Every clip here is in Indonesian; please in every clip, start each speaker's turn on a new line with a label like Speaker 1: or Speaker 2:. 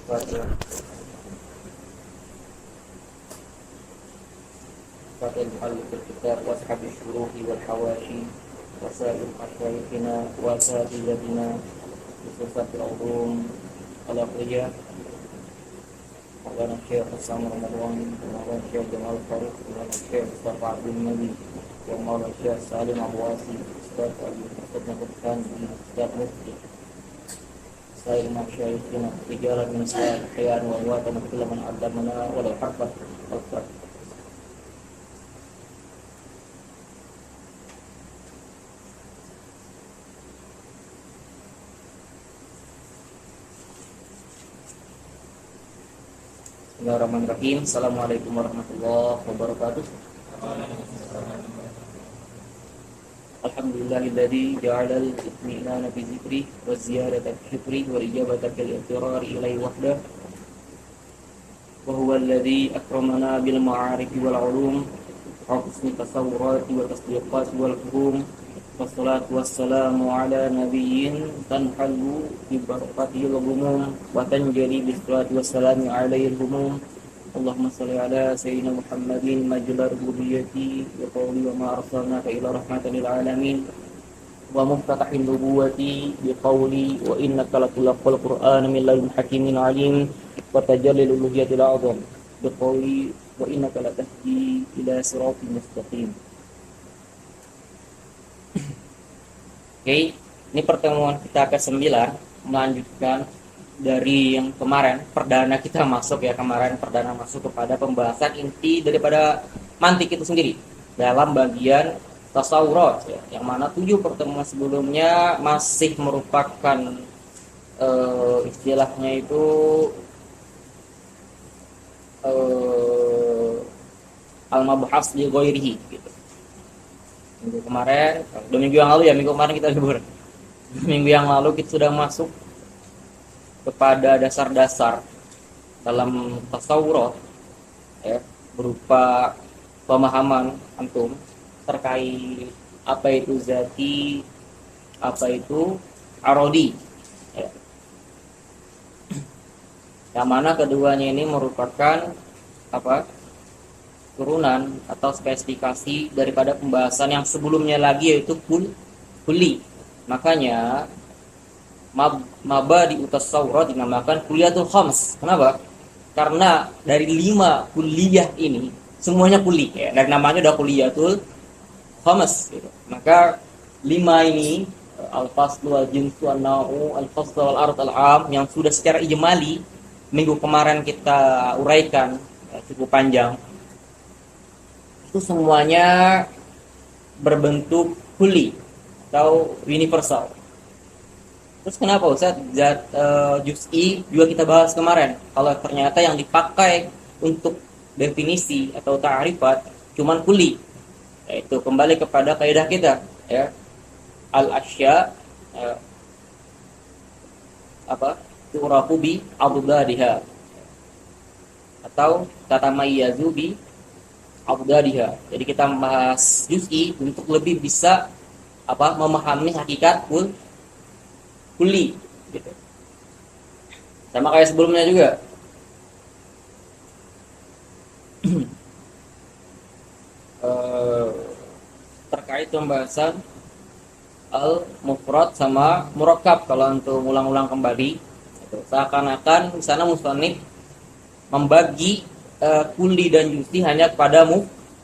Speaker 1: فاتح المؤلف الكتاب واصحاب الشروح والحواشي وسائر مشايخنا واساتذتنا بصفة العلوم العقلية مولانا الشيخ حسام رمضان ومولانا الشيخ جمال الفاروق ومولانا الشيخ مصطفى عبد النبي ومولانا الشيخ سالم أبو واسي أستاذ أبي مصطفى الخان أستاذ مفتي سائر مشايخنا رجالا من نساء أحياء وأمواتا وكل من علمنا ولو حرفا أكثر. Bismillahirrahmanirrahim. Assalamualaikum warahmatullahi wabarakatuh. Alhamdulillahilladzi ja'alal itminana fi dzikri wa ziyadata fi syukri wa ijabata fil i'tirar ilaihi wahdah. Wa huwa alladzi akramana bil ma'arif wal 'ulum wa husni tasawwurati wa tasdiqat wal fuhum. Wassalatu wassalamu ala nabiyyin tanhalu bi barakatihil ghumum wa tanjali bis salati wassalamu alaihi humum. Allahumma shalli ala sayyidina Muhammadin majlar rububiyyati wa qawli wa ma arsalnaka ila rahmatan lil alamin wa muftatahin nubuwati bi qawli wa innaka latulqal qur'ana min ladun hakimin alim wa tajallil uluhiyatil a'zam bi qawli wa innaka latahdi ila siratal mustaqim. Oke, ini pertemuan kita ke-9 melanjutkan dari yang kemarin, perdana kita masuk ya, kemarin perdana masuk kepada pembahasan inti daripada mantik itu sendiri dalam bagian tasawurat ya, yang mana 7 pertemuan sebelumnya masih merupakan istilahnya itu al-mabhas li ghairihi gitu. Minggu kemarin, 2 minggu yang lalu ya, minggu kemarin kita libur. Minggu yang lalu kita sudah masuk kepada dasar-dasar dalam tasawuf ya, berupa pemahaman antum terkait apa itu zati, apa itu arodi ya. Yang mana keduanya ini merupakan apa? Turunan atau spesifikasi daripada pembahasan yang sebelumnya lagi, yaitu kulli. Makanya mabadi utasawwur dinamakan kuliatul khams. Kenapa? Karena dari 5 kuliah ini semuanya kulli ya. Dari namanya udah kuliatul khams gitu. Maka 5 ini al-faslu al-jinsu an-nau'u al-faslu al-ard al-am yang sudah secara ijmali minggu kemarin kita uraikan ya, cukup panjang. Itu semuanya berbentuk kulli atau universal. Terus kenapa Ustaz zat juz'i juga kita bahas kemarin, kalau ternyata yang dipakai untuk definisi atau ta'rifat cuman kulli, yaitu kembali kepada kaidah kita ya, al-asya tu'rafu bi adadiha atau tatamayyazu bi abdadiha. Jadi kita membahas juz'i untuk lebih bisa memahami hakikat kulli gitu. Sama kayak sebelumnya juga. Terkait pembahasan al-mufrad sama murakkab, kalau untuk ulang-ulang kembali gitu. Seakan-akan di sana musannif membagi kulli dan juz'i hanya kepada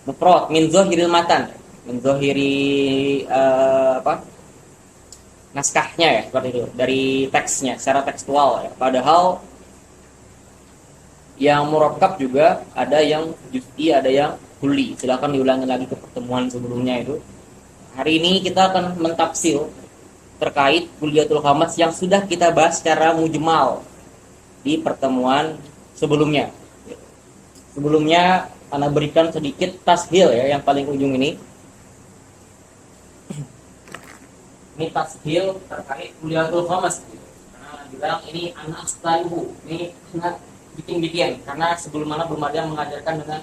Speaker 1: mufrad min zahiril matan, min zahiri naskahnya ya, seperti itu, dari teksnya secara tekstual ya. Padahal yang murakkab juga ada yang juz'i, ada yang kulli. Silakan diulangi lagi ke pertemuan sebelumnya itu. Hari ini kita akan mentafsir terkait kuliatul khamas yang sudah kita bahas secara mujmal di pertemuan sebelumnya. Sebelumnya Ana berikan sedikit tashil ya, yang paling ujung ini. Ini tashil terkait kuliatul khamas. Nah, bilang ini anak astaibu. Ini sangat bikin-bikin karena sebelum mana belum ada yang mengajarkan dengan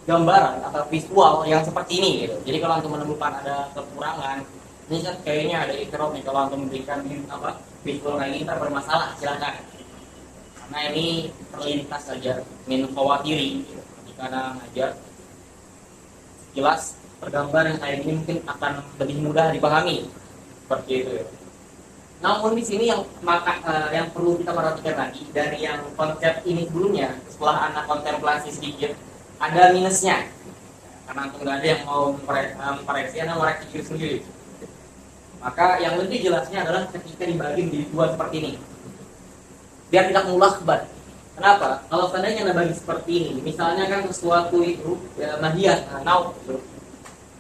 Speaker 1: gambaran atau visual yang seperti ini gitu. Jadi kalau antum menemukan ada kekurangan Ini kan kayaknya ada ikhram nih, kalau antum memberikan visual kayak ini ntar bermasalah, silakan. Karena ini terlintas saja min khawatiri karena ngajar jelas tergambar yang kayak ini mungkin akan lebih mudah dipahami seperti itu ya. Namun di sini yang perlu kita perhatikan lagi dari yang konsep ini sebelumnya, setelah anak kontemplasi sedikit ada minusnya karena antum nggak ada yang mau memproyeksi, anda ngoreksi diri sendiri. Maka yang lebih jelasnya adalah ketika dibagi menjadi dua seperti ini, biar tidak mulakbat. Kenapa? Kalau seandainya anda bagi seperti ini, misalnya kan sesuatu itu ya, mahiyah,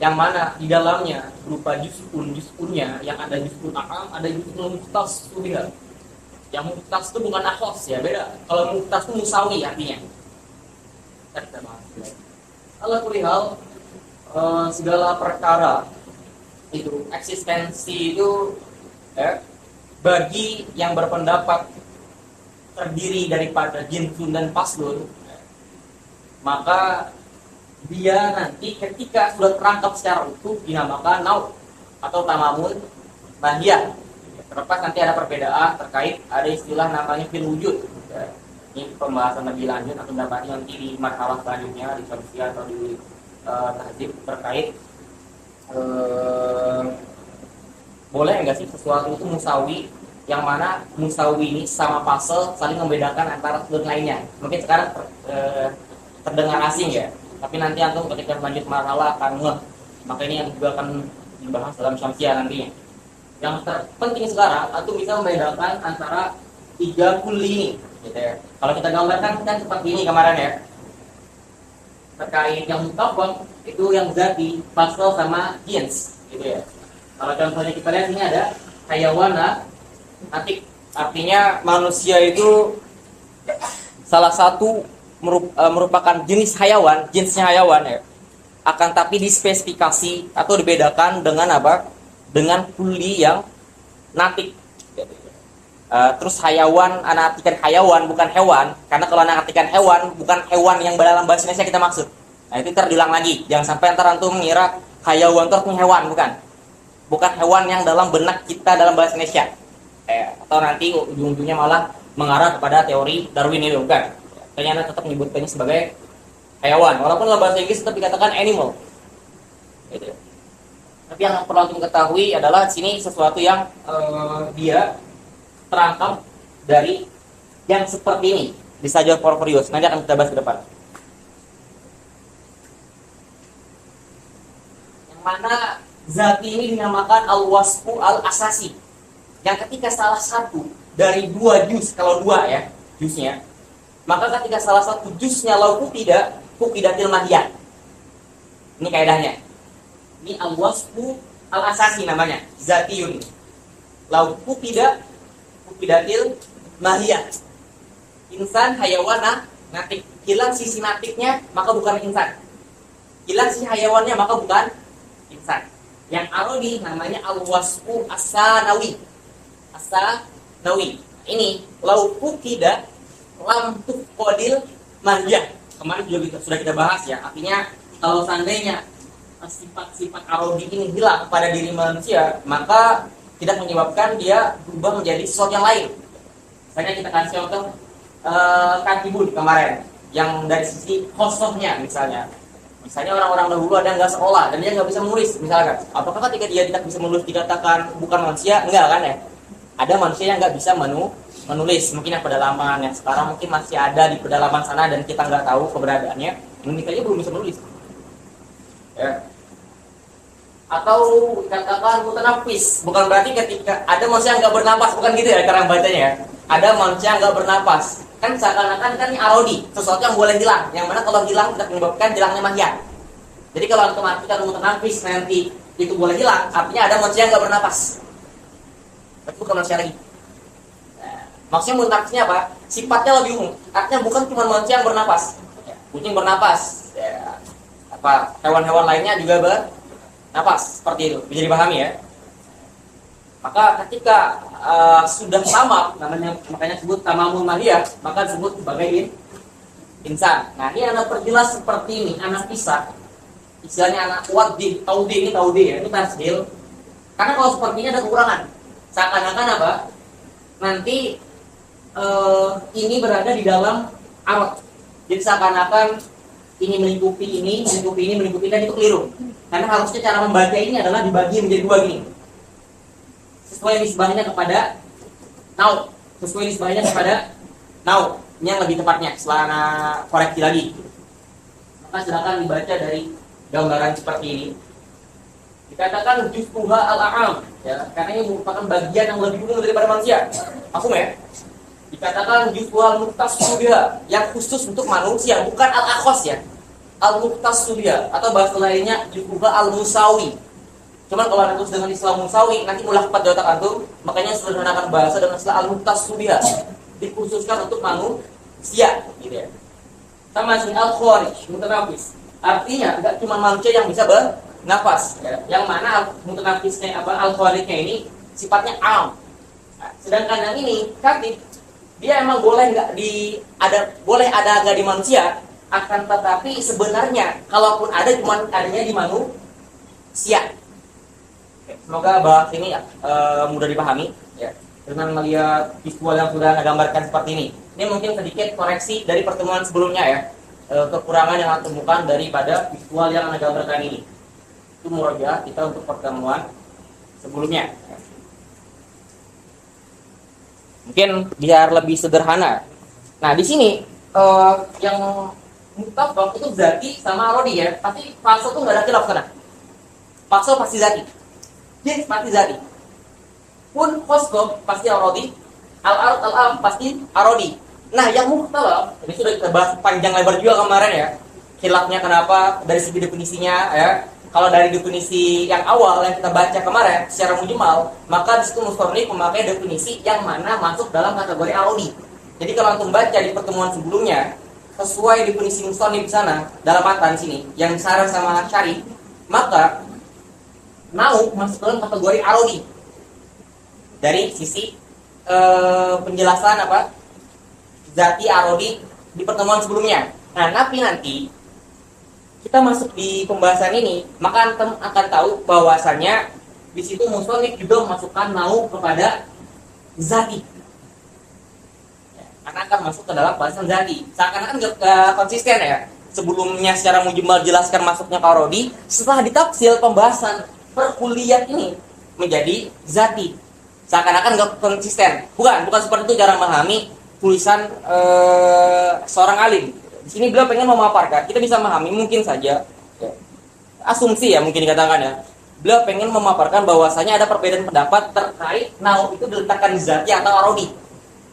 Speaker 1: yang mana di dalamnya berupa juz'unnya, yang ada juz'un a'am, ada juz'un mukhtas, itu beda. Yang mukhtas itu bukan akhos ya, beda. Kalau mukhtas itu musawi artinya. Kita bahas. Kalau perihal segala perkara itu eksistensi itu bagi yang berpendapat terdiri daripada jinsun dan faslun, maka dia nanti ketika sudah terangkap secara utuh dinamakan nau atau tamamun mahiyah. Terlepas nanti ada perbedaan terkait ada istilah namanya fil wujud. Ini pembahasan lebih lanjut atau dapatnya nanti di marhalah selanjutnya di solusi atau di tahzib terkait boleh enggak sih sesuatu itu musawi, yang mana musawi ini sama pasal saling membedakan antara sudut lainnya. Mungkin sekarang terdengar asing ya, tapi nanti antum ketika lanjut marhalah akan maka ini yang juga akan dibahas dalam syamsiah nantinya. Yang terpenting sekarang antum bisa membedakan antara tiga kulli ini gitu ya. Kalau kita gambarkan kan seperti ini kemarin ya, terkait yang mutawwam itu yang zati, pasal sama jins gitu ya. Kalau contohnya kita lihat ini ada hayawana natik, artinya manusia itu salah satu merupakan jenis hayawan, jenisnya hayawan ya. Akan tapi dispesifikasi atau dibedakan dengan apa? Dengan kuli yang natik. Terus hayawan, anak artikan hayawan bukan hewan, karena kalau anak artikan hewan bukan hewan yang dalam bahasa Indonesia kita maksud. Nah itu terdiulang lagi, jangan sampai antar antum mengira hayawan itu artinya hewan, bukan hewan yang dalam benak kita dalam bahasa Indonesia. Atau nanti ujung-ujungnya malah mengarah kepada teori Darwin itu, bukan. Ternyata tetap menyebutkannya sebagai hewan, walaupun dalam bahasa Inggris tetap dikatakan animal. Gitu. Tapi yang perlu kita ketahui adalah sini sesuatu yang dia terangkap dari yang seperti ini di Sajjah Porphyrius. Nanti akan kita bahas ke depan. Yang mana zati ini dinamakan al-wasfu al-asasi. Yang ketika salah satu dari dua juz, kalau dua ya juznya, maka ketika salah satu juznya lau kuqidatil mahiyah. Ini kaidahnya. Ini al-wasfu al-asasi namanya, zatiyun. Lau kuqidatil mahiyah. Insan hayawana natik. Hilang sisi natiknya maka bukan insan. Hilang sisi hayawannya maka bukan insan. Yang arodi namanya al-wasfu as-sanawi. As-sanawi. Ini lau kuqida lam tuqadil mahiyah. Kemarin juga sudah kita bahas ya. Artinya kalau seandainya sifat-sifat arodi ini hilang pada diri manusia, maka tidak menyebabkan dia berubah menjadi sesuatu yang lain. Misalnya kita kasih contoh katibun kemarin, yang dari sisi khosohnya misalnya orang-orang dahulu ada yang nggak sekolah dan dia nggak bisa menulis misalkan. Apakah ketika dia tidak bisa menulis dikatakan bukan manusia? Enggak kan ya? Ada manusia yang nggak bisa menulis, mungkin yang pedalaman yang sekarang mungkin masih ada di pedalaman sana dan kita nggak tahu keberadaannya, mungkin saja belum bisa menulis. Ya. Atau katakan mutanafis, bukan berarti ketika ada manusia yang nggak bernapas, bukan gitu ya cara bacanya ya. Ada manusia yang nggak bernapas, kan seakan-akan kan ini arodi, sesuatu yang boleh hilang, yang mana kalau hilang tidak menyebabkan hilangnya mahiyah. Jadi kalau antum artikan mutanafis nanti itu boleh hilang, artinya ada manusia yang nggak bernapas. Itu bukan manusia lagi. Maksudnya mutanafisnya apa? Sifatnya lebih umum, artinya bukan cuma manusia yang bernapas. Kucing bernapas, ya. Apa hewan-hewan lainnya juga bernapas, seperti itu. Bisa dipahami ya. Maka ketika sudah tamat, makanya disebut tamamul mahiyah, maka disebut sebagai insan. Nah ini anak perjelas seperti ini, anak pisah. Istilahnya anak wadih, taudi ini ya, itu tasdil.
Speaker 2: Karena kalau sepertinya ada kekurangan. Seakan-akan apa? Nanti ini berada di dalam arot. Jadi seakan-akan ini melingkupi ini, dan itu keliru. Karena harusnya cara membaca ini adalah dibagi menjadi dua gini. Sesuai nisbahnya kepada nau. Ini yang lebih tepatnya setelah koreksi lagi. Maka silakan dibaca dari gambaran seperti ini. Dikatakan juz'uha al-a'am, ya, karena ini merupakan bagian yang lebih umum daripada manusia. Maksudnya ya? Dikatakan juz'uha al-mukhtassu biha, yang khusus untuk manusia, bukan al-akhos ya. Al-mukhtassu biha, atau bahasa lainnya juz'uha al-musawi. Cuman kalau ada tulis dengan istilah musawi, nanti mulai kepada otak antum, makanya sederhanakan bahasa dengan istilah al-mukhtassu biha, dikhususkan untuk manusia, gitu ya. Sama seperti al-kharij, mutanafis. Artinya tidak cuma manusia yang bisa bernafas, ya. Yang mana mutanafisnya al-kharijnya ini sifatnya am. Nah, sedangkan yang ini katif, dia emang boleh ada nggak di manusia, akan tetapi sebenarnya kalaupun ada cuma adanya di manusia. Semoga bahas ini mudah dipahami, ya. Dengan melihat visual yang sudah Anda gambarkan seperti ini. Ini mungkin sedikit koreksi dari pertemuan sebelumnya ya. Kekurangan yang Anda temukan daripada visual yang Anda gambarkan ini. Itu murojaah kita untuk pertemuan sebelumnya. Mungkin biar lebih sederhana. Nah, di sini yang mutlak itu zati sama arodi ya. Pasti falso itu nggak ada khilaf sana. Falso pasti zati. Jins pasti zati. Pun khoskob pasti arodi. Al-arod al-am pasti arodi. Nah, yang mukhtalaf, ini sudah kita bahas panjang lebar juga kemarin ya. Khilafnya kenapa dari segi definisinya ya. Kalau dari definisi yang awal yang kita baca kemarin secara mujmal, maka di situ musannif memakai definisi yang mana masuk dalam kategori arodi. Jadi kalau antum baca di pertemuan sebelumnya, sesuai definisi musannif di sana dalam matan sini yang sarah sama syarih, maka nau masuk dalam kategori arodi. Dari sisi penjelasan zati arodi di pertemuan sebelumnya. Nah, tapi nanti kita masuk di pembahasan ini, maka antum akan tahu bahwasannya di situ musannif juga memasukkan nau kepada zati. Ya, karena akan masuk ke dalam bahasan zati. Seakan-akan gak konsisten ya. Sebelumnya secara mujmal jelaskan masuknya ke arodi, setelah ditafsir pembahasan perkuliah ini menjadi zati. Seakan-akan gak konsisten. Bukan seperti itu cara memahami tulisan seorang alim. Di sini beliau pengen memaparkan, kita bisa memahami mungkin saja ya, asumsi ya mungkin dikatakan ya. Beliau pengen memaparkan bahwasanya ada perbedaan pendapat terkait nau itu diletakkan di zati atau arodi.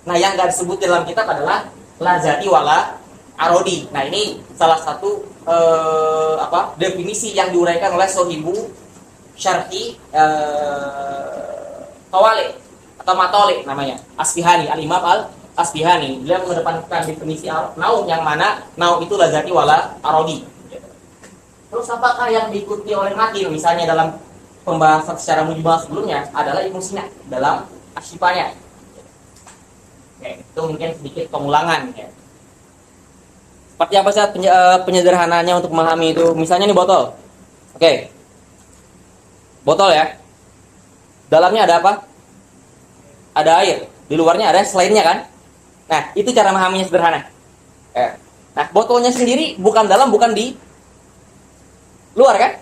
Speaker 2: Nah, yang gak disebut dalam kitab adalah la zati wala arodi. Nah, ini salah satu definisi yang diuraikan oleh Sohibu Syarhi Tawale atau Matole namanya, Asbihani, Al-Imam Asbihani. Beliau mengedepankan definisi nau yang mana nau itu lazati wala arodi. Terus apakah yang diikuti oleh Matin misalnya dalam pembahasan secara mujmal sebelumnya adalah Ibnu Sina dalam Asyifanya. Oke, itu mungkin sedikit pengulangan ya. Seperti apa sih penyederhananya untuk memahami itu? Misalnya ini botol. Oke. Botol ya. Dalamnya ada apa? Ada air. Di luarnya ada selainnya kan? Nah, itu cara memahaminya sederhana. Nah, botolnya sendiri bukan di luar kan?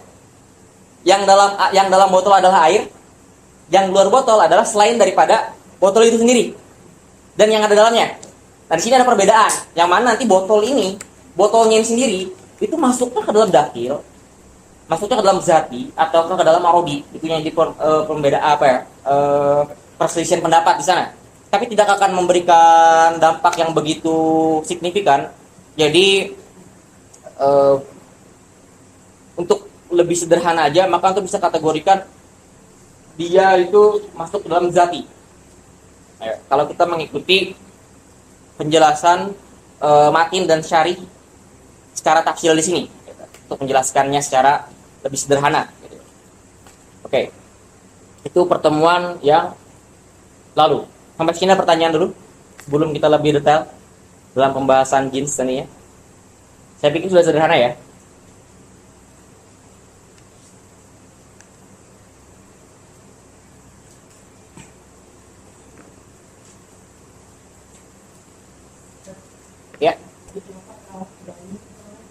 Speaker 2: Yang dalam botol adalah air. Yang luar botol adalah selain daripada botol itu sendiri. Dan yang ada dalamnya. Nah, di sini ada perbedaan. Yang mana nanti botolnya sendiri itu masuknya ke dalam dakil, masuknya ke dalam zati atau ke dalam arodi. Itu yang jadi perbedaan perselisihan pendapat di sana. Tapi tidak akan memberikan dampak yang begitu signifikan. Jadi untuk lebih sederhana aja, maka untuk bisa kategorikan dia itu masuk ke dalam zati. Kalau kita mengikuti penjelasan Matin dan Syarih secara tafsil di sini, untuk menjelaskannya secara lebih sederhana. Oke, itu pertemuan yang lalu. Sampai sini pertanyaan dulu sebelum kita lebih detail dalam pembahasan jins ini ya. Saya pikir sudah sederhana ya.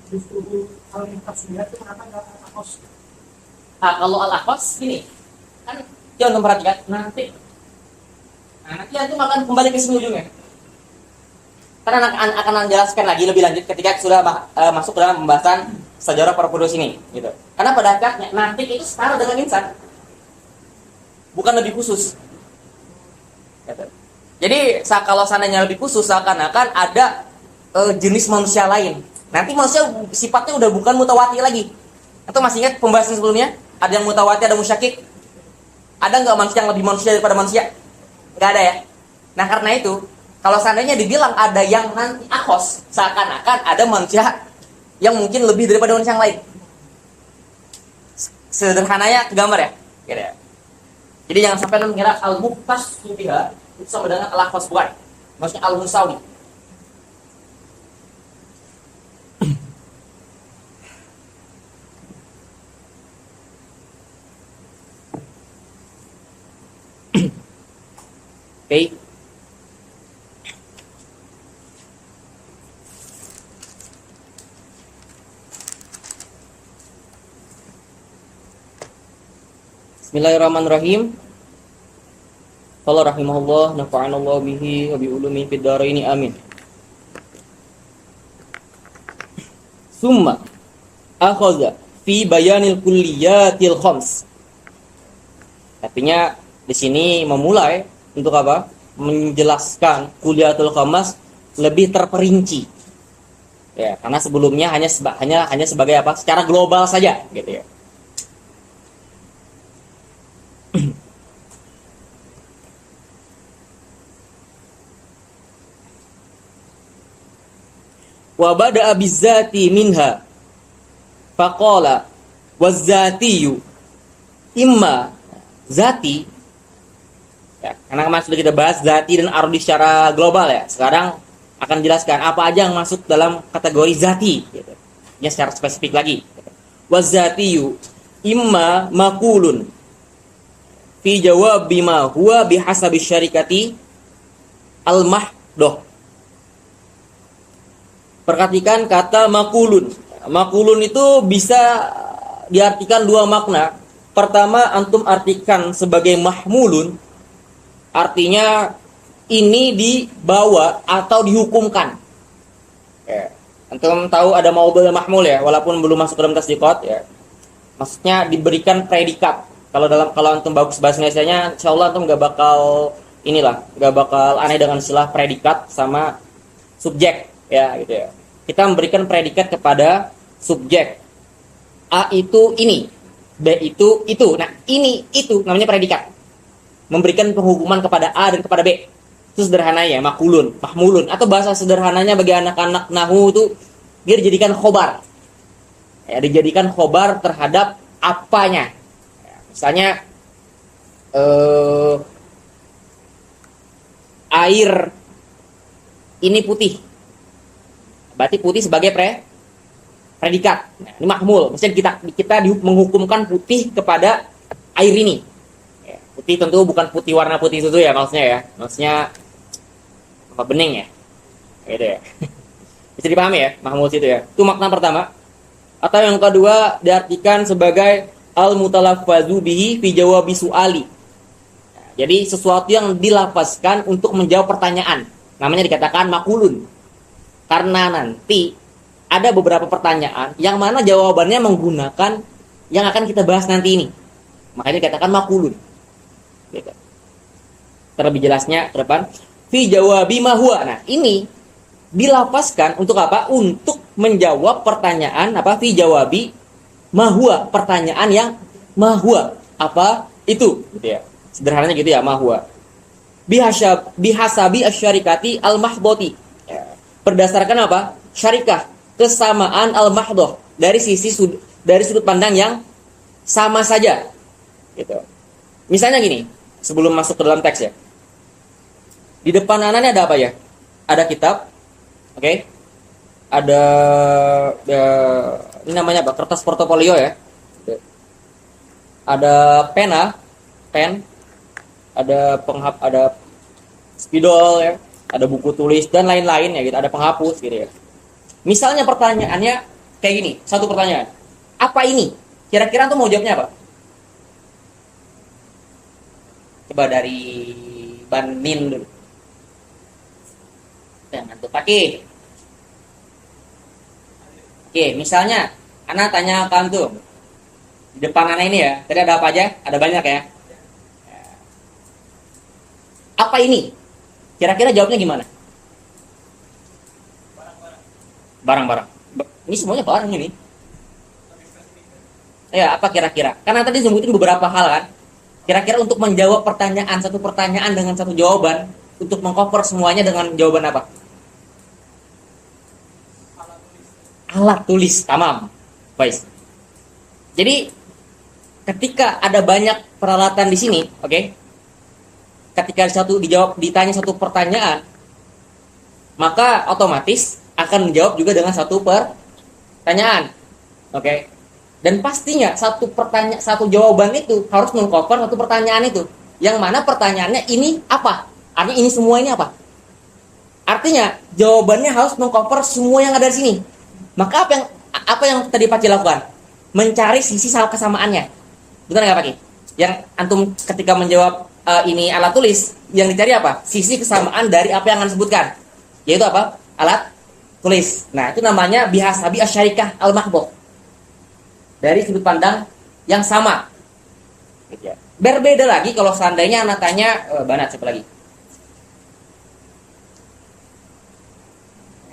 Speaker 3: justru al-muqtasiyah itu kenapa nggak al-akhos?
Speaker 2: Nah, kalau al-akhos gini, kan jangan memperhatikan nanti. Nah, nanti antum akan kembali ke sini ujungnya. Karena akan menjelaskan lagi lebih lanjut ketika sudah masuk dalam pembahasan sejarah para penduduk ini, gitu. Karena pada akhirnya nanti itu setara dengan insan, bukan lebih khusus. Gitu. Jadi kalau seandainya lebih khusus, seakan-akan ada jenis manusia lain. Nanti manusia sifatnya udah bukan mutawati lagi. Atau masih ingat pembahasan sebelumnya? Ada yang mutawati, ada musyakik. Ada nggak manusia yang lebih manusia daripada manusia? Nggak ada ya. Nah karena itu, kalau seandainya dibilang ada yang nanti akhos, seakan-akan ada manusia yang mungkin lebih daripada manusia yang lain. Sederhananya gambar ya. Gitu ya. Jadi jangan sampai anda mengira al-muqtas biha itu sama dengan al-akhos, bukan. Maksudnya al-musawi. Oke. Bismillahirrahmanirrahim. Qala rahimahullah nafa'anallahu bihi wa bi ulumi fid dharaini amin. Summa akhadha fi bayanil kulliyatil khams. Artinya di sini memulai untuk apa? Menjelaskan kulliyatul khams lebih terperinci. Ya, karena sebelumnya hanya sebagai apa? Secara global saja, gitu ya. Wa bada'a bizzati minha faqala wazzatiyu imma zati ya, karena kemarin sudah kita bahas zati dan ardi secara global ya. Sekarang akan jelaskan apa aja yang masuk dalam kategori zati gitu. Ya secara spesifik lagi. Wazzatiyu imma maqulun fi jawab bima huwa bihasabi syarikati al-mahdoh. Perhatikan kata makulun. Makulun itu bisa diartikan dua makna. Pertama, antum artikan sebagai mahmulun. Artinya ini dibawa atau dihukumkan. Ya. Antum tahu ada maudhu' mahmul ya, walaupun belum masuk dalam tasdiqat ya. Maksudnya diberikan predikat. Kalau antum bagus bahasa Indonesianya, insyaallah antum nggak bakal aneh dengan istilah predikat sama subjek ya gitu ya. Kita memberikan predikat kepada subjek. A itu ini, B itu itu. Nah, ini itu namanya predikat. Memberikan penghukuman kepada A dan kepada B. Itu sederhananya makulun, mahmulun, atau bahasa sederhananya bagi anak-anak nahwu itu dia dijadikan khobar. Ya, dijadikan khobar terhadap apanya. Ya, misalnya air ini putih. Berarti putih sebagai predikat. Nah, ini mahmul. Maksudnya kita menghukumkan putih kepada air ini. Ya, putih tentu bukan putih warna putih itu ya maksudnya ya. Maksudnya apa bening ya. Gitu ya. Bisa dipahami ya, mahmul itu ya. Itu makna pertama. Atau yang kedua diartikan sebagai al-mutalaffazu bihi fi jawabi su'ali. Jadi sesuatu yang dilafazkan untuk menjawab pertanyaan. Namanya dikatakan makulun. Karena nanti ada beberapa pertanyaan yang mana jawabannya menggunakan yang akan kita bahas nanti ini. Makanya dikatakan makulun. Gitu. Terlebih jelasnya ke depan. Fi jawabi ma huwa. Nah, ini dilafazkan untuk apa? Untuk menjawab pertanyaan apa? Fi jawabi ma huwa. Pertanyaan yang ma huwa. Apa itu? Gitu ya. Sederhananya gitu ya, ma huwa. Bihasabi asyarikati al-mahdhati. Berdasarkan apa? Syarikah, kesamaan al-mahdhah dari sudut pandang yang sama saja. Gitu. Misalnya gini, sebelum masuk ke dalam teks ya. Di depan anaknya ada apa ya? Ada kitab. Oke. Okay? Ada ini namanya apa? Kertas portofolio ya. Ada pen, ada spidol ya. Ada buku tulis dan lain-lain ya gitu, ada penghapus gitu ya. Misalnya pertanyaannya kayak gini, satu pertanyaan. Apa ini? Kira-kira tuh mau jawabnya apa? Coba dari Banin dulu. Jangan tuh pakai. Oke, misalnya Ana tanya ke antum. Di depan Ana ini ya, tadi ada apa aja? Ada banyak ya. Apa ini? Kira-kira jawabnya gimana? Barang-barang. Ini semuanya barang ini. Ya, apa kira-kira? Karena tadi sebutin beberapa hal kan. Kira-kira untuk menjawab pertanyaan, satu pertanyaan dengan satu jawaban, untuk mengcover semuanya dengan jawaban apa? Alat tulis, tamam. Baik. Jadi ketika ada banyak peralatan di sini, oke? Ketika ditanya satu pertanyaan, maka otomatis akan menjawab juga dengan satu pertanyaan, oke? Dan pastinya satu jawaban itu harus mengcover satu pertanyaan itu. Yang mana pertanyaannya ini apa? Artinya ini semua ini apa? Artinya jawabannya harus mengcover semua yang ada di sini. Maka apa yang tadi Pak Ci lakukan? Mencari sisi kesamaannya. Betul nggak Pak Ci? Yang antum ketika menjawab ini alat tulis, yang dicari apa? Sisi kesamaan dari apa yang Anda sebutkan. Yaitu apa? Alat tulis. Nah, itu namanya bihasabi asyarikah al-mahbub. Dari sudut pandang yang sama. Berbeda lagi kalau seandainya anak tanya, Banat siapa lagi?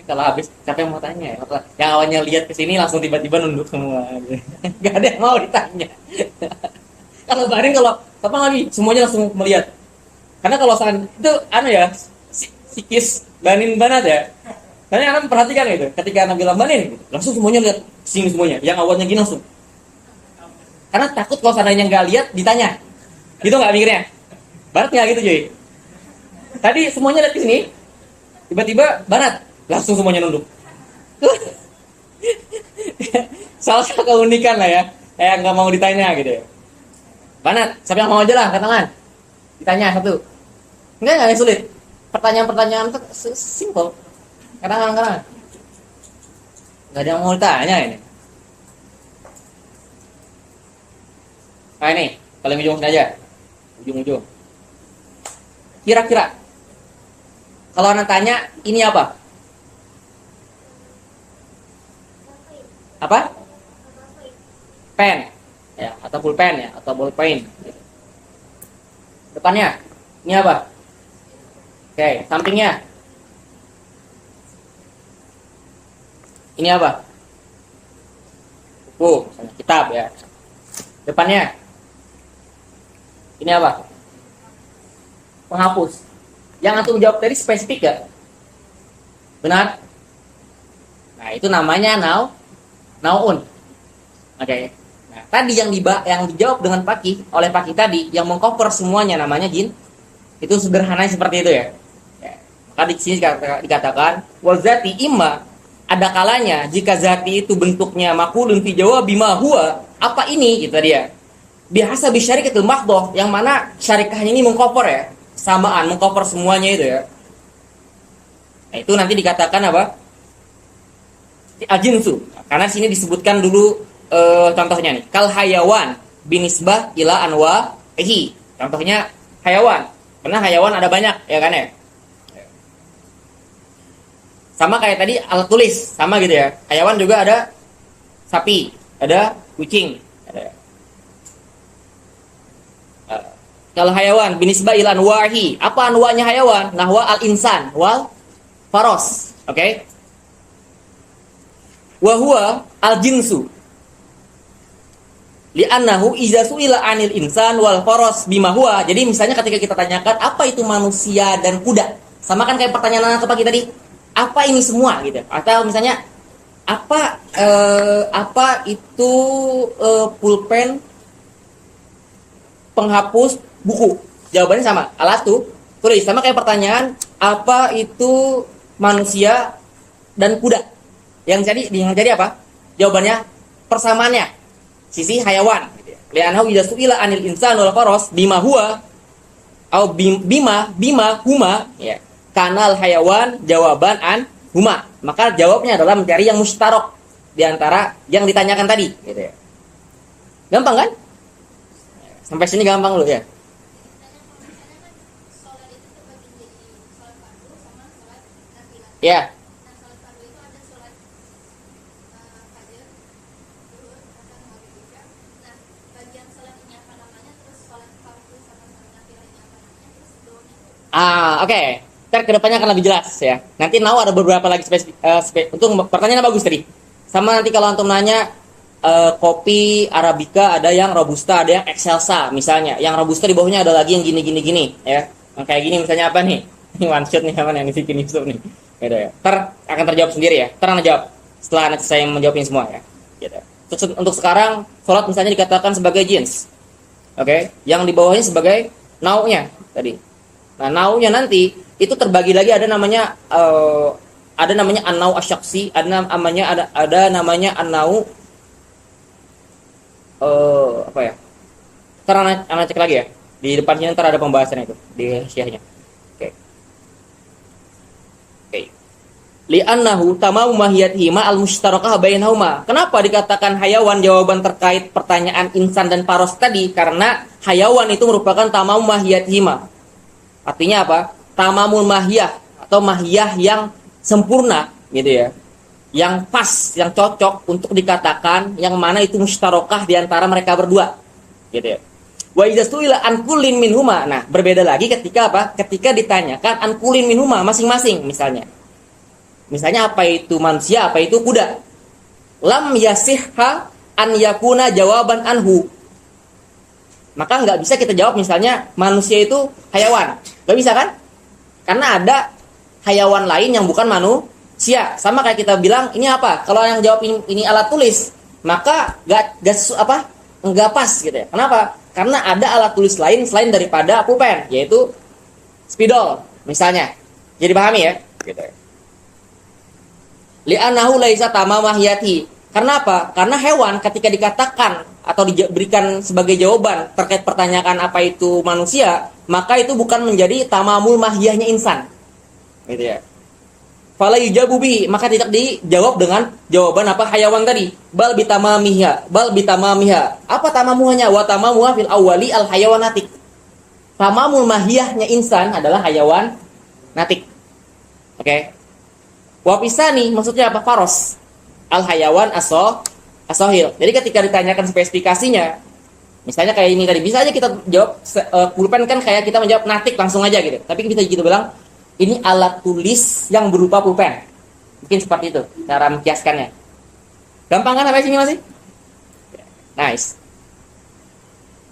Speaker 2: Kalau habis, siapa yang mau tanya ya? Yang awalnya lihat ke sini langsung tiba-tiba nunduk semua. Gak ada yang mau ditanya. Kalau Barin, kalau apa lagi? Semuanya langsung melihat. Karena kalau itu ya, sikis Banin Banat ya. Karena anak perhatikan itu. Ketika anak bilang Banin, langsung semuanya lihat sini semuanya. Yang awalnya gini langsung. Karena takut kalau seandainya nggak lihat ditanya. Gitu nggak mikirnya? Barat nggak gitu cuy. Tadi semuanya lihat ke sini, tiba-tiba Barat langsung semuanya nunduk. Salah satu keunikan lah ya, kayak nggak mau ditanya gitu ya. Banat, siapa yang mau aja lah, angkat tangan. Ditanya satu. Enggak yang sulit. Pertanyaan-pertanyaan itu simple. Kadang-kadang. Nggak ada yang mau ditanya ini. Nah ini, paling ujung aja. Ujung-ujung. Kira-kira kalau anak tanya, ini apa? Apa? Pen. Ya, atau pulpen ya, atau ballpoint. Depannya, ini apa? Oke, sampingnya. Ini apa? Buku, kitab ya. Depannya. Ini apa? Penghapus. Yang antum jawab tadi spesifik gak? Benar? Nah, itu namanya naun. Oke. Nah, tadi yang dijawab dengan oleh Paki tadi yang mengcover semuanya namanya jin. Itu sederhananya seperti itu ya. Maka di sini dikatakan wazati imma, ada kalanya jika zati itu bentuknya makulun fi jawabi ma huwa, apa ini gitu dia. Biasa bisyarikatul mahdhah, yang mana syarikahnya ini mengcover ya, samaan, mengcover semuanya itu ya. Nah, itu nanti dikatakan apa? Al-jinsu. Karena sini disebutkan dulu contohnya nih, kal hayawan binisbah ila anwa'ihi. Contohnya hayawan. Karena hayawan ada banyak ya kan ya. Sama kayak tadi alat tulis, sama gitu ya. Hayawan juga ada sapi, ada kucing, ada. Kalau hayawan binisbah ila anwa'ihi, apa anwa'nya hayawan? Nahwa al-insan wal faros. Oke? Okay? Wa huwa al-jinsu. Li'annahu iza su'ila 'anil insan wal faros bima huwa. Jadi misalnya ketika kita tanyakan apa itu manusia dan kuda, sama kan kayak pertanyaan anak pagi tadi, apa ini semua gitu. Atau misalnya apa itu pulpen, penghapus buku. Jawabannya sama, alat tulis. Sama kayak pertanyaan apa itu manusia dan kuda. Yang jadi apa? Jawabannya persamaannya. Sisi hayawan. Li'annahu idza su'ila 'anil insan wal faras bima huwa au bima huma ya. Kanal hayawan jawaban an huma. Maka jawabnya adalah mencari yang mustarok. di antara yang ditanyakan tadi, gitu ya. Gampang kan? Sampai sini gampang lu ya. Ya. Oke. Ntar kedepannya akan lebih jelas ya. Nanti now ada beberapa lagi untuk pertanyaan bagus tadi. Sama nanti kalau antum nanya kopi Arabica ada yang Robusta, ada yang Excelsa misalnya. Yang Robusta di bawahnya ada lagi yang gini ya. Yang kayak gini misalnya apa nih? Ini one shot nih yang dibikin Yusuf nih. Gitu ya. Ntar akan terjawab sendiri ya. Ntar akan jawab setelah nanti saya menjawabin semua ya. Gitu. Untuk sekarang sholat misalnya dikatakan sebagai jins. Oke, yang di bawahnya sebagai now-nya tadi. Nah, now-nya nanti itu terbagi lagi ada namanya an-nau asyaksi, ada namanya an-nau apa ya? Ntar anak cek lagi ya. Di depan sini ntar ada pembahasan itu di syiahnya. Oke. Li'annahu tamamu mahiyatihima al-mushtarakah bainahuma. Kenapa dikatakan hayawan jawaban terkait pertanyaan insan dan paros tadi? Karena hayawan itu merupakan tamamu mahiyatihima. Artinya apa? Tamamul mahiyah atau mahiyah yang sempurna gitu ya. Yang pas, yang cocok untuk dikatakan yang mana itu mushtarakah di antara mereka berdua. Gitu ya. Wa idza su'ila an kullin minhuma. Nah, berbeda lagi ketika apa? Ketika ditanyakan an kullin minhuma masing-masing misalnya. Misalnya apa itu manusia, apa itu kuda. Lam yasihha an yakuna jawaban anhu. Maka nggak bisa kita jawab misalnya manusia itu hayawan. Nggak bisa kan? Karena ada hayawan lain yang bukan manusia. Sama kayak kita bilang ini apa? Kalau yang jawab ini alat tulis, maka nggak pas gitu ya. Kenapa? Karena ada alat tulis lain selain daripada pulpen, yaitu spidol misalnya. Jadi pahami ya? Gitu ya. Li'annahu laisa tamamahiyati. Karena apa? Karena hewan ketika dikatakan atau diberikan sebagai jawaban terkait pertanyaan apa itu manusia, maka itu bukan menjadi tamamul mahiyahnya insan. Gitu ya. Fala yujabu bihi, maka tidak dijawab dengan jawaban apa hayawan tadi. Bal bitamamiha. Apa tamamuhanya? Wa tamamuha fil awwali al hayawanatik. Tamamul mahiyahnya insan adalah hayawan natik. Oke. Wa pisani maksudnya apa? Faros. Al hayawan asohil. Jadi ketika ditanyakan spesifikasinya, misalnya kayak ini tadi, bisa aja kita jawab pulpen kan kayak kita menjawab natik langsung aja gitu. Tapi kita gitu bilang ini alat tulis yang berupa pulpen. Mungkin seperti itu cara mengkiaskannya. Gampang kan sampai sini masih? Nice.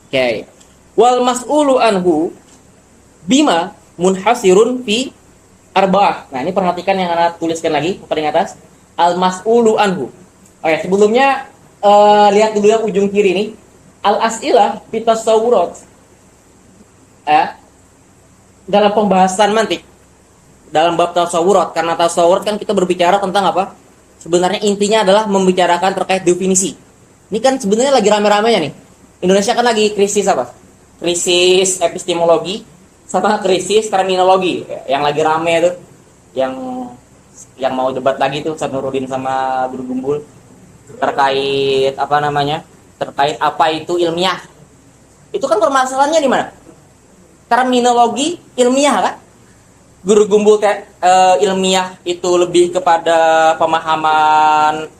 Speaker 2: Oke. Wal mas'ulu anhu bima munhasirun fi arba'ah. Nah, ini perhatikan yang anak tuliskan lagi paling atas. Al mas'ulu anhu. Oke, sebelumnya lihat dulu yang ujung kiri nih. Al as'ilah fi tasawwurat. Dalam pembahasan mantik. Dalam bab tasawwurat, karena tasawwurat kan kita berbicara tentang apa? Sebenarnya intinya adalah membicarakan terkait definisi. Ini kan sebenarnya lagi rame-ramenya nih. Indonesia kan lagi krisis apa? Krisis epistemologi sama krisis terminologi. Yang lagi rame tuh. Yang mau debat lagi tuh Ustaz Nuruddin sama Guru Gumbul terkait terkait apa itu ilmiah. Itu kan permasalahannya di mana? Terminologi ilmiah kan? Guru Gumbul ilmiah itu lebih kepada pemahaman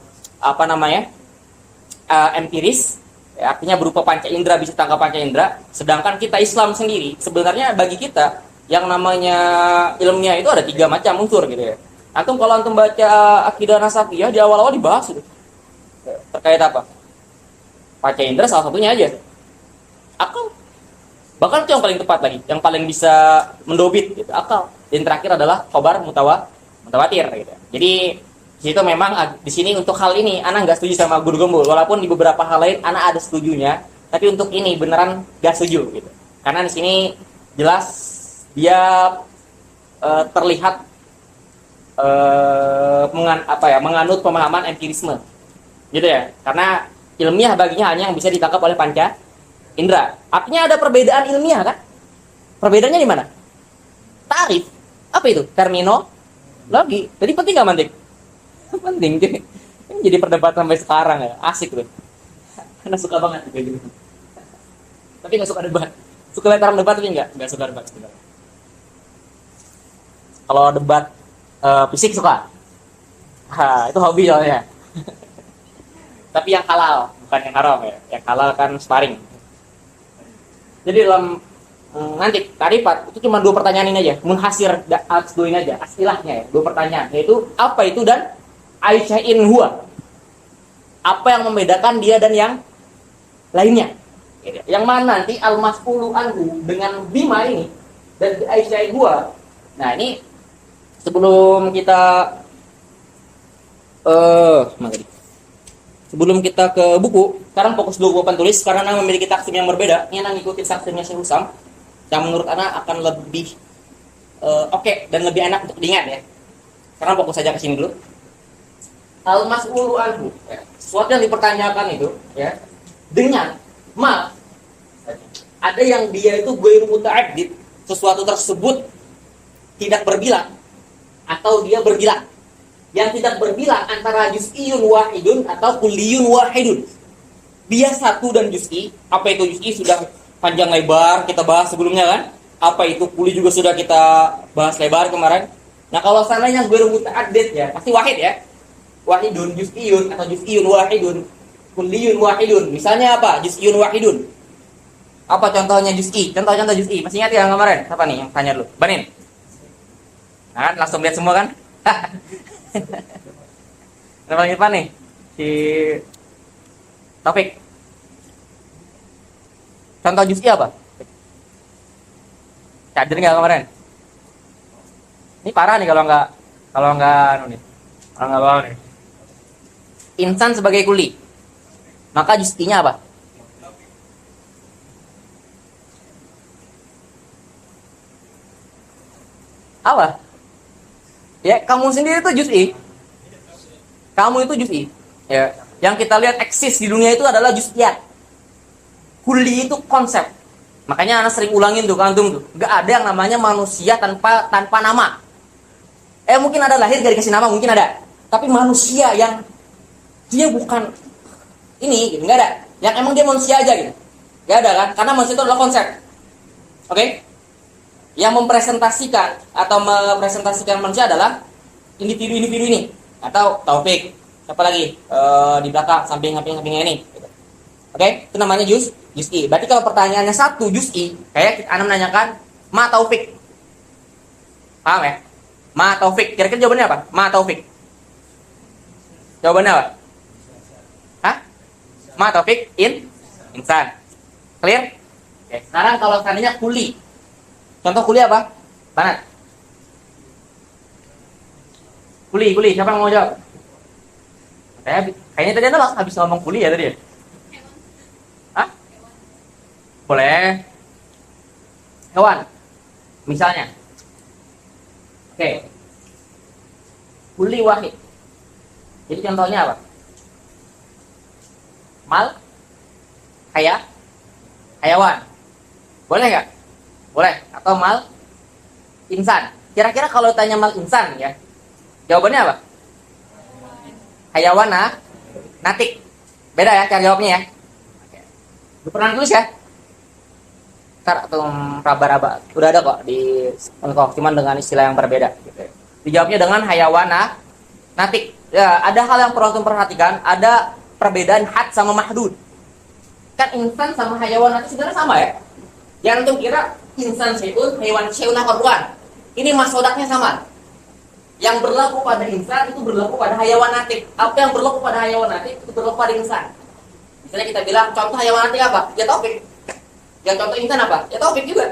Speaker 2: empiris, artinya berupa panca indera, bisa tangkap panca indera. Sedangkan kita Islam sendiri sebenarnya bagi kita yang namanya ilmiah itu ada 3 macam unsur gitu ya. Kalau antum baca Aqidah Nasafiyah di awal-awal dibahas itu. Terkait apa? Panca indera salah satunya aja. Akal. Bahkan itu yang paling tepat lagi, yang paling bisa mendobit gitu, akal. Dan terakhir adalah khobar mutawatir gitu. Jadi di situ memang di sini untuk hal ini ana enggak setuju sama Guru Gumbul, walaupun di beberapa hal lain ana ada setujunya, tapi untuk ini beneran enggak setuju gitu. Karena di sini jelas dia terlihat menganut pemahaman empirisme. Gitu ya. Karena ilmiah baginya hanya yang bisa ditangkap oleh panca indera. Artinya ada perbedaan ilmiah kan? Perbedaannya di mana? Tarif. Apa itu? Terminologi. Jadi penting nggak mantik? Penting. Ini jadi perdebatan sampai sekarang ya, asik loh. Karena suka banget kayak gitu. Tapi nggak suka debat. Suka lihat orang debat tapi nggak suka debat sebenarnya. Kalau debat fisik suka. Itu hobi soalnya. Tapi yang halal, bukan yang haram ya. Yang halal kan sparring. Jadi dalam nanti tarifat itu cuma 2 pertanyaan ini aja, munhasir atas 2 ini aja, istilahnya ya, 2 pertanyaan, yaitu apa itu dan Aisya'in huwa. Apa yang membedakan dia dan yang lainnya? Yang mana nanti al-mas'ulu anhu dengan bima ini dan Aisya'in huwa. Nah, ini sebelum kita sebelum kita ke buku, sekarang fokus dulu papan tulis karena memiliki taksim yang berbeda. Ini anak ngikutin taksimnya Syekh Husam yang menurut anak akan lebih oke dan lebih enak untuk diingat ya. Sekarang fokus saja ke sini dulu. Al-mas'ulu anhu, ya. Sesuatu yang dipertanyakan itu ya dengan ada yang dia itu ghairu muta'addid, sesuatu tersebut tidak berbilang atau dia berbilang. Yang tidak berbilang antara juz'iyun wahidun atau kulliyun wahidun. Dia satu dan juz'i. Apa itu juz'i sudah panjang lebar kita bahas sebelumnya kan. Apa itu kuli juga sudah kita bahas lebar kemarin. Nah kalau sananya ghairu muta'addid ya pasti wahid ya. Wahidun juz'iyun atau juz'iyun wahidun, kulliyun wahidun. Misalnya apa? Juz'iyun wahidun. Apa contohnya juz'i? Contoh-contoh juz'i. Masih ingat yang kemarin? Siapa nih yang tanya dulu? Banin. Nah, kan langsung lihat semua kan? Yang paling depan nih si Taufik. Contoh juz'i apa? Cadir nggak kemarin? Ini parah nih kalau nggak nih. Kalau nggak bawa nih. Insan sebagai kuli. Maka juz'inya apa? Apa? Ya, kamu sendiri itu juz'i. Kamu itu juz'i. Ya, yang kita lihat eksis di dunia itu adalah juz'iyat. Kuli itu konsep. Makanya anak sering ulangin tuh kantung tuh. Gak ada yang namanya manusia tanpa nama. Mungkin ada lahir dari kasih nama, mungkin ada. Tapi manusia yang dia bukan ini, gitu. Gak ada. Yang emang dia manusia aja gitu. Gak ada kan? Karena manusia itu adalah konsep. Oke? Yang mempresentasikan atau merepresentasikan manusia adalah individu-individu ini atau Taufik. Siapa lagi? Di belakang samping-sampingnya ini. Gitu. Oke? Itu namanya juz'i. Berarti kalau pertanyaannya satu juz'i, kayak Anda menanyakan ma Taufik. Paham ya? Ma Taufik. Kira-kira jawabannya apa? Ma Taufik. Jawabannya apa? Hah? Ma Taufik insan. Clear? Oke. Sekarang kalau seandainya kuli. Contoh kuli apa? Banat. Kuli. Siapa yang mau jawab? Kayaknya tadi Anda habis ngomong kuli ya tadi ya? Hah? Boleh. Hewan. Misalnya. Oke. Kuli wahid. Jadi contohnya apa? Mal. Hayawan. Boleh nggak? Boleh. Atau mal insan. Kira-kira kalau tanya mal insan ya, jawabannya apa? Hayawan natik. Beda ya cara jawabnya ya. Pernah tulis ya? Ntar atau raba-raba. Udah ada kok di Unkok, cuman dengan istilah yang berbeda. Gitu. Dijawabnya dengan hayawan natik. Ya, ada hal yang perlu perhatikan. Ada perbedaan had sama mahdud. Kan insan sama hayawan natik sebenarnya sama ya. Yang antum kira insan syai'un, hewan syai'un korban. Ini masodaknya sama. Yang berlaku pada insan itu berlaku pada hayawan natik. Apa yang berlaku pada hayawan natik itu berlaku pada insan. Misalnya kita bilang contoh hayawan natik apa? Ya Taufik. Yang contoh insan apa? Ya Taufik juga.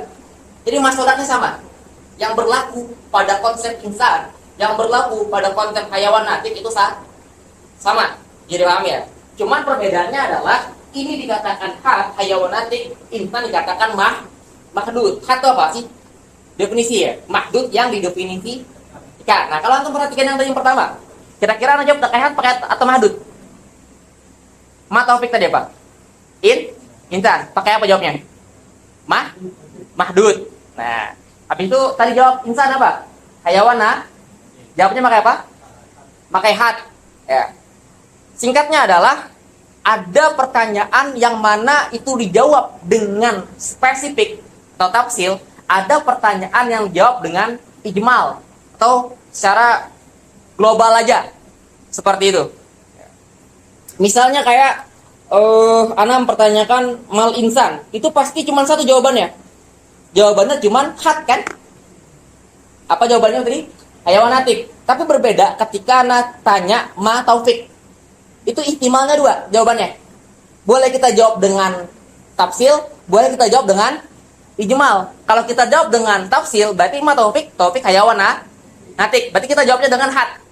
Speaker 2: Jadi masodaknya sama. Yang berlaku pada konsep insan, yang berlaku pada konsep hayawan natik itu sama. Jadi paham ya? Cuman perbedaannya adalah ini dikatakan had, hayawan natik, insan dikatakan mahdud. Had itu apa sih? Definisi ya. Mahdud yang didefinisi. Nah, kalau antum perhatikan yang tadi yang pertama, kira-kira anda jawab pakai atau mahdud? Ma Taufik tadi apa? Insan. Pakai apa jawabnya? Mahdud. Nah, habis itu tadi jawab insan apa? Hayawan. Jawabnya pakai apa? Pakai had. Ya. Singkatnya adalah ada pertanyaan yang mana itu dijawab dengan spesifik atau tafsil, ada pertanyaan yang dijawab dengan ijmal atau secara global aja. Seperti itu. Misalnya kayak Ana mempertanyakan mal insan, itu pasti cuma satu jawabannya. Jawabannya cuma hat kan? Apa jawabannya tadi? Hayawan natik. Tapi berbeda ketika Ana tanya ma taufik. Itu ihtimalnya dua jawabannya. Boleh kita jawab dengan tafsil, boleh kita jawab dengan ijmal. Kalau kita jawab dengan tafsil, berarti ma taufik, taufik hayawan natik. Berarti kita jawabnya dengan hat.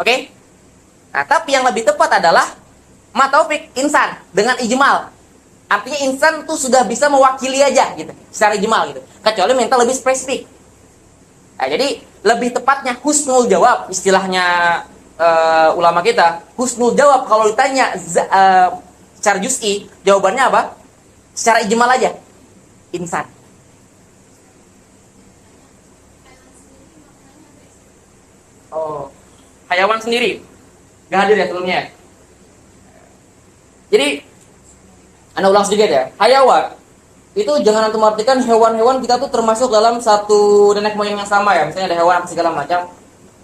Speaker 2: Oke? Nah, tapi yang lebih tepat adalah ma taufik insan dengan ijmal. Artinya insan tuh sudah bisa mewakili aja gitu, secara ijmal gitu. Kecuali minta lebih spesifik. Nah, jadi lebih tepatnya husnul jawab istilahnya ulama kita. Husnul jawab kalau ditanya secara juz'i, jawabannya apa? Secara ijmal aja. Insan. Oh, hayawan sendiri. Gak hadir ya sebelumnya. Jadi, Anda ulang sedikit ya. Hayawan itu jangan antum artikan hewan-hewan kita tuh termasuk dalam satu nenek moyang yang sama ya. Misalnya ada hewan segala macam.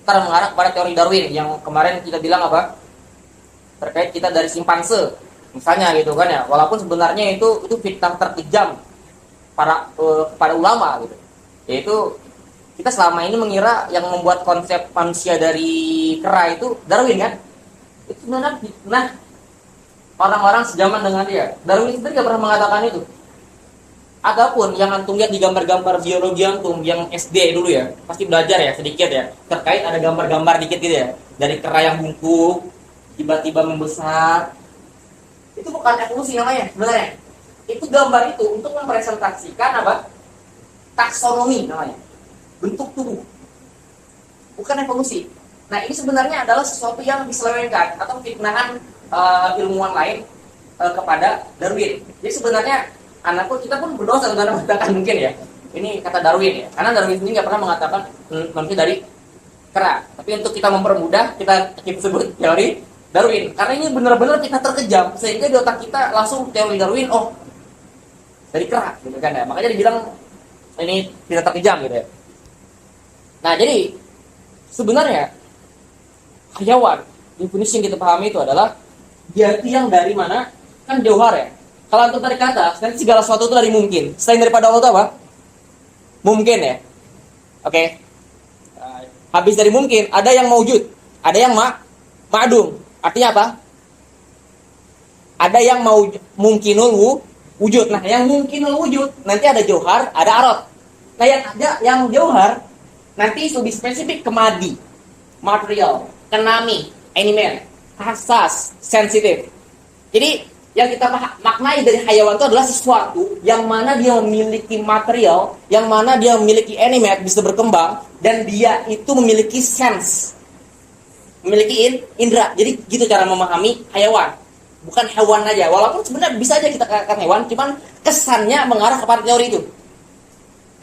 Speaker 2: Ntar mengarah kepada teori Darwin yang kemarin kita bilang apa? Terkait kita dari simpanse. Misalnya gitu kan ya. Walaupun sebenarnya itu fitnah terkejam para ulama gitu. Yaitu kita selama ini mengira yang membuat konsep manusia dari kera itu Darwin kan? Itu sebenarnya fitnah orang-orang sejaman dengan dia. Darwin sendiri gak pernah mengatakan itu. Adapun yang antum lihat di gambar-gambar biologi antum yang SD dulu ya, pasti belajar ya sedikit ya. Terkait ada gambar-gambar dikit gitu ya. Dari kera yang bungkuk, tiba-tiba membesar. Itu bukan evolusi namanya sebenarnya. Itu gambar itu untuk mempresentasikan apa? Taksonomi namanya. Bentuk tubuh. Bukan evolusi. Nah, ini sebenarnya adalah sesuatu yang diselewengkan atau fitnahan ilmuwan lain kepada Darwin. Jadi sebenarnya kita pun berdosa karena mengatakan mungkin ya ini kata Darwin ya, karena Darwin sendiri nggak pernah mengatakan manusia dari kera. Tapi untuk kita mempermudah kita sebut teori Darwin karena ini benar-benar kita terkejam sehingga di otak kita langsung teori Darwin dari kera gitu kan ya. Makanya dibilang ini tidak terkejam gitu ya. Nah jadi sebenarnya hayawan definisi yang kita pahami itu adalah jati yang dari mana? Kan jauhar ya. Kalau antum tarik ke atas, nanti segala sesuatu itu dari mungkin. Selain daripada Allah itu apa? Mungkin ya. Oke. Habis dari mungkin, ada yang maujud, ada yang ma'dum. Artinya apa? Ada yang mungkinul wujud. Nah, yang mungkinul wujud nanti ada jauhar, ada arad. Nah, yang jauhar nanti lebih spesifik ke madi, material, kenami, animal, hassas, sensitif. Jadi yang kita maknai dari hayawan itu adalah sesuatu yang mana dia memiliki material, yang mana dia memiliki animate, bisa berkembang, dan dia itu memiliki sense, memiliki indera. Jadi gitu cara memahami hayawan, bukan hewan aja. Walaupun sebenarnya bisa aja kita katakan hewan, cuman kesannya mengarah kepada teori itu.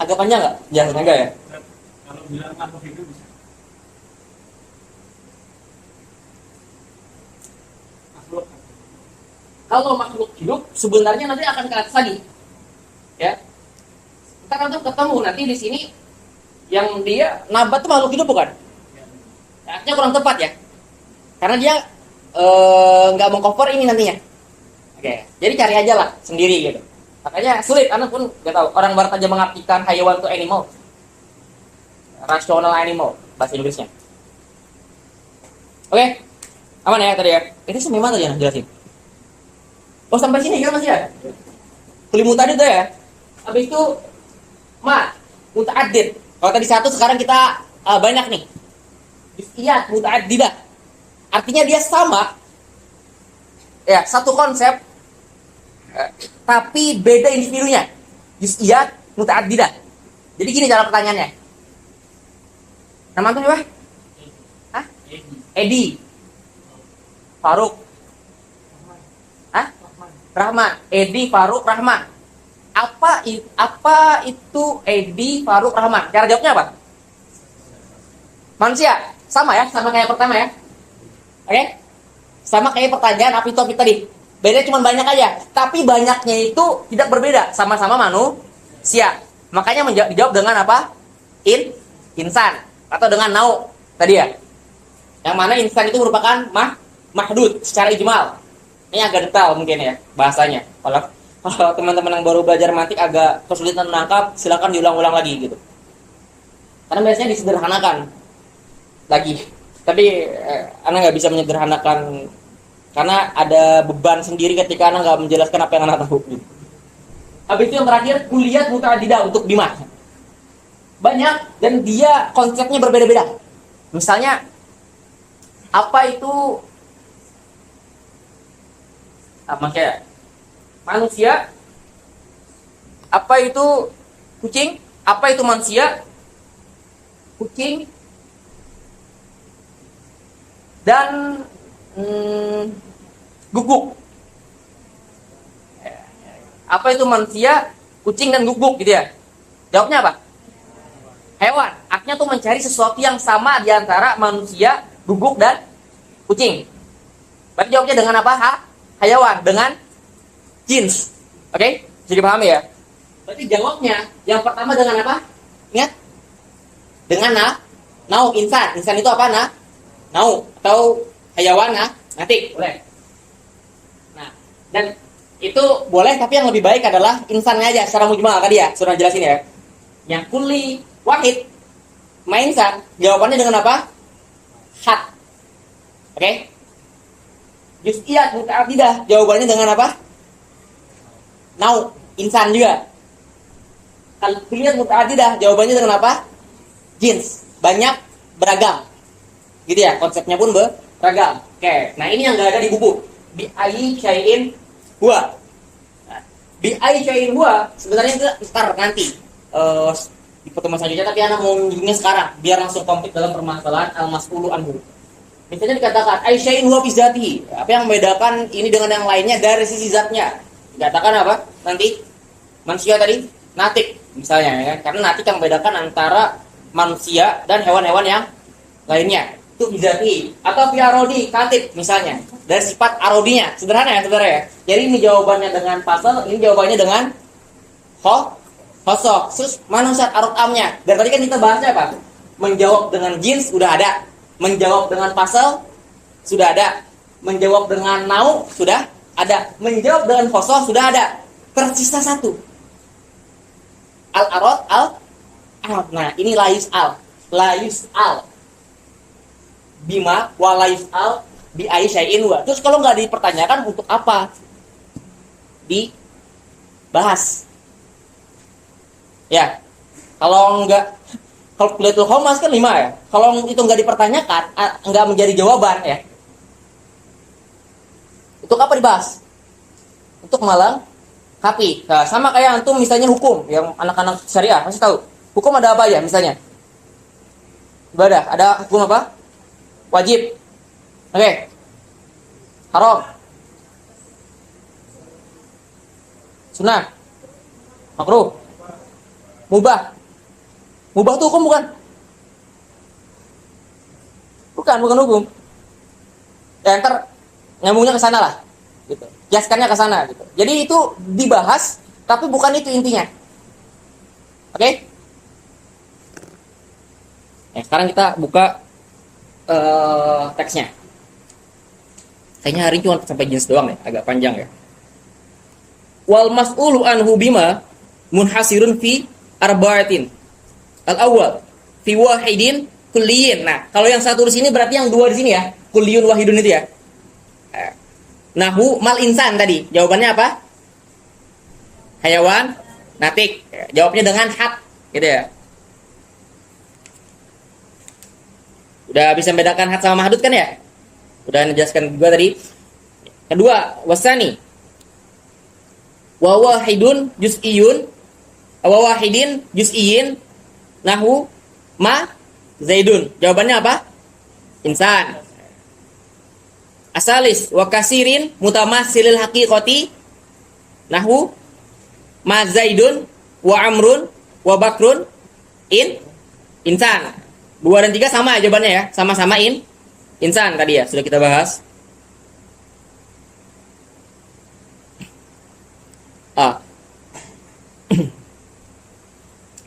Speaker 2: Agak panjang nggak? Jangan enggak ya?
Speaker 3: Kalau bilang makhluk hidup bisa.
Speaker 2: Kalau makhluk hidup sebenarnya nanti akan ke atas lagi, ya. Kita kan tuh ketemu nanti di sini yang dia nabat itu makhluk hidup bukan? Artinya kurang tepat ya, karena dia nggak mengcover ini nantinya. Oke, jadi cari aja lah sendiri gitu. Makanya sulit, anak pun nggak tahu. Orang barat aja mengartikan hayawan itu animal, rational animal bahasa Inggrisnya. Oke, aman ya tadi ya. Ini semua tadi ya jelasin. Oh sampai sini ya Mas ya. Kelimu tadi tuh ya. Habis itu muta'addid. Kalau tadi satu sekarang kita banyak nih. Juz'iyat muta'addidah. Artinya dia sama. Ya, satu konsep tapi beda individunya. Juz'iyat muta'addidah. Jadi gini cara pertanyaannya. Nama antum siapa? Hah? Edi. Faruk. Rahman, Edi, Faruk, Rahman. Apa itu Edi, Faruk, Rahman? Cara jawabnya apa? Manusia, sama ya, sama kayak pertama ya. Oke? Sama kayak pertanyaan api topik tadi. Bedanya cuma banyak aja. Tapi banyaknya itu tidak berbeda. Sama-sama manusia. Makanya dijawab dengan apa? Insan. Atau dengan nau. Tadi ya. Yang mana insan itu merupakan mahdud secara ijmal. Ini agak detail mungkin ya bahasanya. Kalau teman-teman yang baru belajar mantik agak kesulitan menangkap, silakan diulang-ulang lagi gitu. Karena biasanya disederhanakan lagi. Tapi Anda nggak bisa menyederhanakan karena ada beban sendiri ketika Anda nggak menjelaskan apa yang Anda tahu. Gitu. Habis itu yang terakhir kuliah muta'addidah untuk BIMA. Banyak dan dia konsepnya berbeda-beda. Misalnya apa itu kayak manusia, apa itu kucing, apa itu manusia, kucing, dan guguk. Apa itu manusia, kucing, dan guguk gitu ya? Jawabnya apa? Hewan. Artinya tuh mencari sesuatu yang sama di antara manusia, guguk, dan kucing. Berarti jawabnya dengan apa? Hayawan, dengan jins. Oke? Jadi paham ya? Berarti jawabnya yang pertama dengan apa? Ingat? Dengan nau, insan. Insan itu apa? Nau. Atau hayawan, natik. Boleh. Nah, dan itu boleh, tapi yang lebih baik adalah insannya aja secara mujmal tadi ya. Sudah jelasin ya. Yang kulli, wahid, insan. Jawabannya dengan apa? Hat. Oke? Juz'iyat muta'addidah. Jawabannya dengan apa? Nau, insan juga. Kulliyat muta'addidah. Jawabannya dengan apa? Jins. Banyak, beragam. Gitu ya, konsepnya pun beragam. Oke, nah ini yang gak ada di buku. Bi ayyi syai'in huwa. Nah, bi ayyi syai'in huwa sebenarnya itu ntar nanti di pertemuan selanjutnya, tapi Anda mau menyinggungnya sekarang biar langsung komplit dalam permasalahan al-mas'ulu anhu. Misalnya dikatakan aisya'in huwa fi zatihi. Apa yang membedakan ini dengan yang lainnya dari sisi zatnya? Dikatakan apa? Nanti manusia tadi natik misalnya ya. Karena natik yang membedakan antara manusia dan hewan-hewan yang lainnya. Itu fi zatihi. Atau fi arodi, katib misalnya. Dari sifat arodinya. Sederhana ya, saudara ya. Jadi ini jawabannya dengan pasal, ini jawabannya dengan khosok. Terus mana Ustaz arod amnya? Dan tadi kan kita bahasnya apa? Menjawab dengan jins udah ada. Menjawab dengan pasal sudah ada. Menjawab dengan nau sudah ada. Menjawab dengan khosoh sudah ada. Tersisa satu. Al-arad al-arad. Nah, ini layus al. Bima wa layus al bi aisya'in wa. Terus kalau nggak dipertanyakan untuk apa dibahas? Ya. Kalau nggak kalkulatul khomas kan 5 ya. Kalau itu nggak dipertanyakan, nggak menjadi jawaban ya. Untuk apa dibahas? Untuk melengkapi. Nah, sama kayak antum misalnya hukum yang anak-anak syariah pasti tahu. Hukum ada apa ya misalnya? Ibadah, ada hukum apa? Wajib. Oke. Haram. Sunnah. Makruh. Mubah. Mubah itu hukum bukan? Bukan hukum. Ya ntar nyambungnya ke sana lah. Gitu. Jaskannya ke sana gitu. Jadi itu dibahas tapi bukan itu intinya. Oke? Sekarang kita buka teksnya. Kayaknya hari ini cuma sampai jenis doang ya, agak panjang ya. Wal mas'ulu anhu bima munhasirun fi arba'atin. Al-awwal fi wahidin kulliyin. Nah, kalau yang satu di sini berarti yang dua di sini ya. Kulliyun wahidun itu ya. Nahu mal insan tadi. Jawabannya apa? Hayawan, natik. Jawabnya dengan hat gitu ya. Udah bisa membedakan hat sama mahdud kan ya? Udah menjelaskan juga tadi. Kedua, wasani. Wa wahidun juz'iyun. Wa wahidin juz'iyyin. Nahu ma zaidun. Jawabannya apa? Insan. Asalis wa kasirin mutamassilil haqiqati. Nahu ma zaidun wa amrun wa bakrun insan. 2 dan 3 sama ya jawabannya ya. Sama-sama insan tadi ya sudah kita bahas.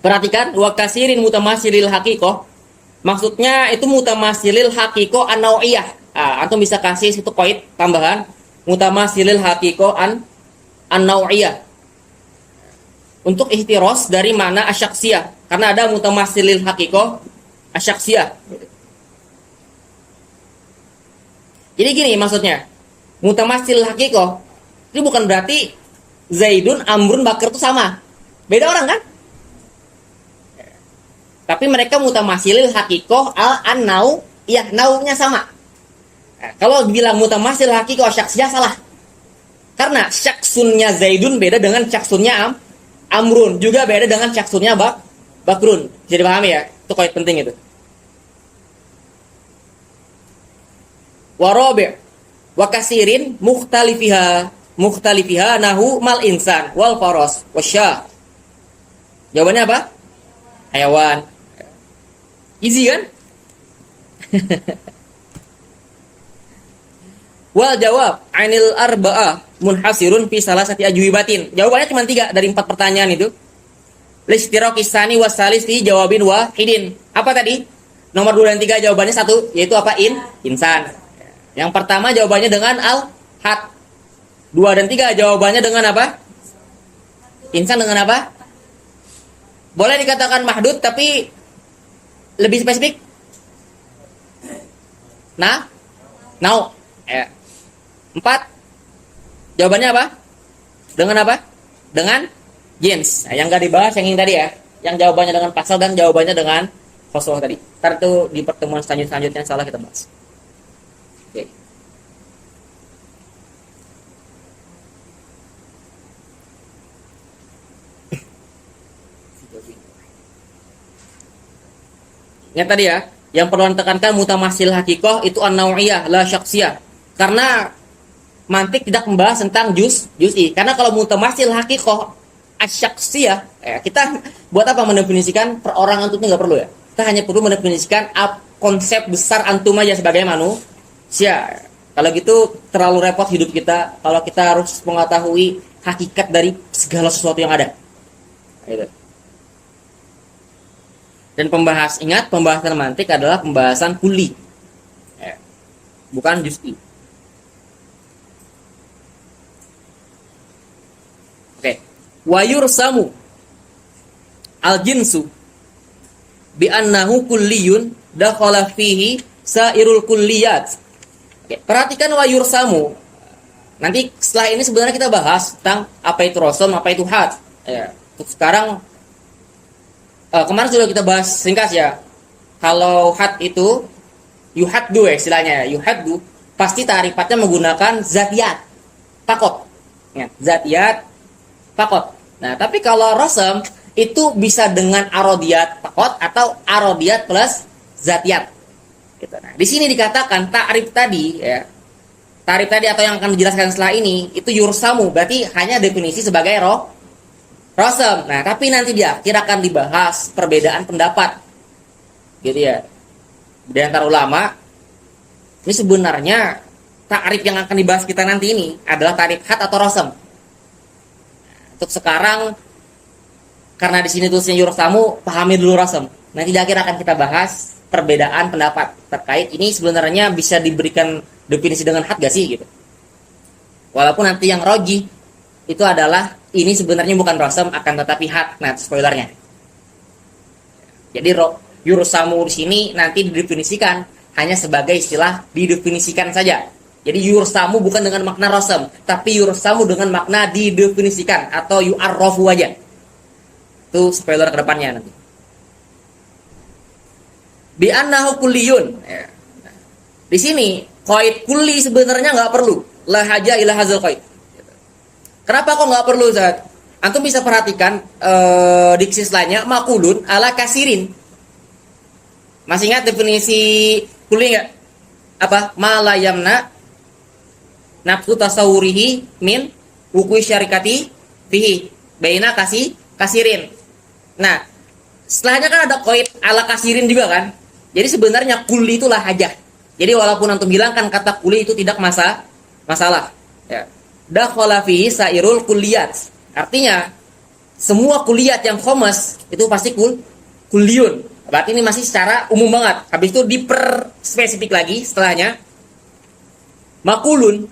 Speaker 2: Perhatikan wa kasirin mutamasilil haqiqah. Maksudnya itu mutamasilil haqiqah an-nau'iyah. Antum bisa kasih situ koid tambahan mutamasilil haqiqah an-nau'iyah. Untuk ihtiros dari mana asyaksiyah. Karena ada mutamasilil haqiqah asyaksiyah. Jadi gini maksudnya. Mutamasilil haqiqah itu bukan berarti Zaidun, Amrun, Bakar itu sama. Beda orang kan? Tapi mereka mutamasilil haqiqah an-nau, ya naunya sama. Nah, kalau bilang mutamasil haqiqah syaksiyah salah. Karena syaksunnya Zaidun beda dengan syaksunnya Amrun, juga beda dengan syaksunnya Bakrun. Jadi pahami ya? Itu poin penting itu. Warabi' wa kasirin mukhtalifiha nahu mal insan wal faras wasyah. Jawabannya apa? Hewan. Easy kan? Wal jawab anil arba'ah munhasirun fi salasati ajwibatin. Jawabannya cuma 3 dari 4 pertanyaan itu. Listiraqis tsani wasalis fi jawabin wahidin. Apa tadi? Nomor 2 dan 3 jawabannya 1, yaitu apa? Insan. Yang pertama jawabannya dengan al-had. 2 dan 3 jawabannya dengan apa? Insan dengan apa? Boleh dikatakan mahdud tapi lebih spesifik. Now. 4. Jawabannya apa? Dengan apa? Dengan jins. Yang nggak dibahas yang ini tadi ya. Yang jawabannya dengan pasal dan jawabannya dengan khosoh tadi. Ntar itu di pertemuan selanjutnya salah kita bahas. Oke. Ingat tadi ya, yang perlu ditekankan mutamasil haqiqah itu an-nau'iyah la syaksiyah. Karena mantik tidak membahas tentang juz'i. Karena kalau mutamasil haqiqah asyaksiyah, kita buat apa mendefinisikan perorangan itu nggak perlu ya. Kita hanya perlu mendefinisikan konsep besar antum aja sebagai manusia. Kalau gitu terlalu repot hidup kita kalau kita harus mengetahui hakikat dari segala sesuatu yang ada. Gitu. Dan ingat pembahasan mantik adalah pembahasan kuli, bukan juz'i. Oke. Wa yursamu al-jinsu bi annahu kulliyun dakhala fihi sairul kulliyat. Oke, perhatikan wa yursamu. Nanti setelah ini sebenarnya kita bahas tentang apa itu rasam, apa itu had. Untuk sekarang kemarin sudah kita bahas singkat ya. Kalau had itu yuhaddu istilahnya. Yuhaddu pasti ta'rifatnya menggunakan zatiyat. Fakot. Ya, zatiyat fakot. Nah, tapi kalau rasam itu bisa dengan arodiyat fakot atau arodiyat plus zatiyat. Gitu. Nah, di sini dikatakan ta'rif tadi ya. Ta'rif tadi atau yang akan dijelaskan setelah ini itu yursamu, berarti hanya definisi sebagai rasam. Nah, tapi nanti di akhir akan dibahas perbedaan pendapat. Gitu ya. Di antara ulama ini sebenarnya ta'rif yang akan dibahas kita nanti ini adalah ta'rif had atau rasam. Untuk sekarang karena di sini tulisnya yursamu, pahami dulu rasam. Nanti di akhir akan kita bahas perbedaan pendapat terkait ini sebenarnya bisa diberikan definisi dengan had gak sih gitu. Walaupun nanti yang roji itu adalah ini sebenarnya bukan rasam akan tetapi had. Nah, spoilernya. Jadi yursamu di sini nanti didefinisikan hanya sebagai istilah didefinisikan saja. Jadi yursamu bukan dengan makna rasam, tapi yursamu dengan makna didefinisikan atau yu'arrafu aja. Itu spoiler ke depannya nanti. Bi annahu kulliyun. Di sini qaid kulli sebenarnya nggak perlu. La haja ila hadzal qaid. Kenapa kok nggak perlu, Ustaz? Antum bisa perhatikan diksi lainnya makulun ala kasirin. Masih ingat definisi kulli nggak? Apa? Ma la yamna nafsu tasawurihi min wukui syarikati fihi baina kasirin. Nah, setelahnya kan ada qaid ala kasirin juga kan. Jadi sebenarnya kulli itulah hajah. Jadi walaupun antum bilang kan kata kulli itu tidak masalah. Ya. Dakhala fihi sairul kulliyat. Artinya semua kuliat yang khomas itu pasti kuliun. Berarti ini masih secara umum banget. Habis itu diperspesifik lagi setelahnya. Makulun,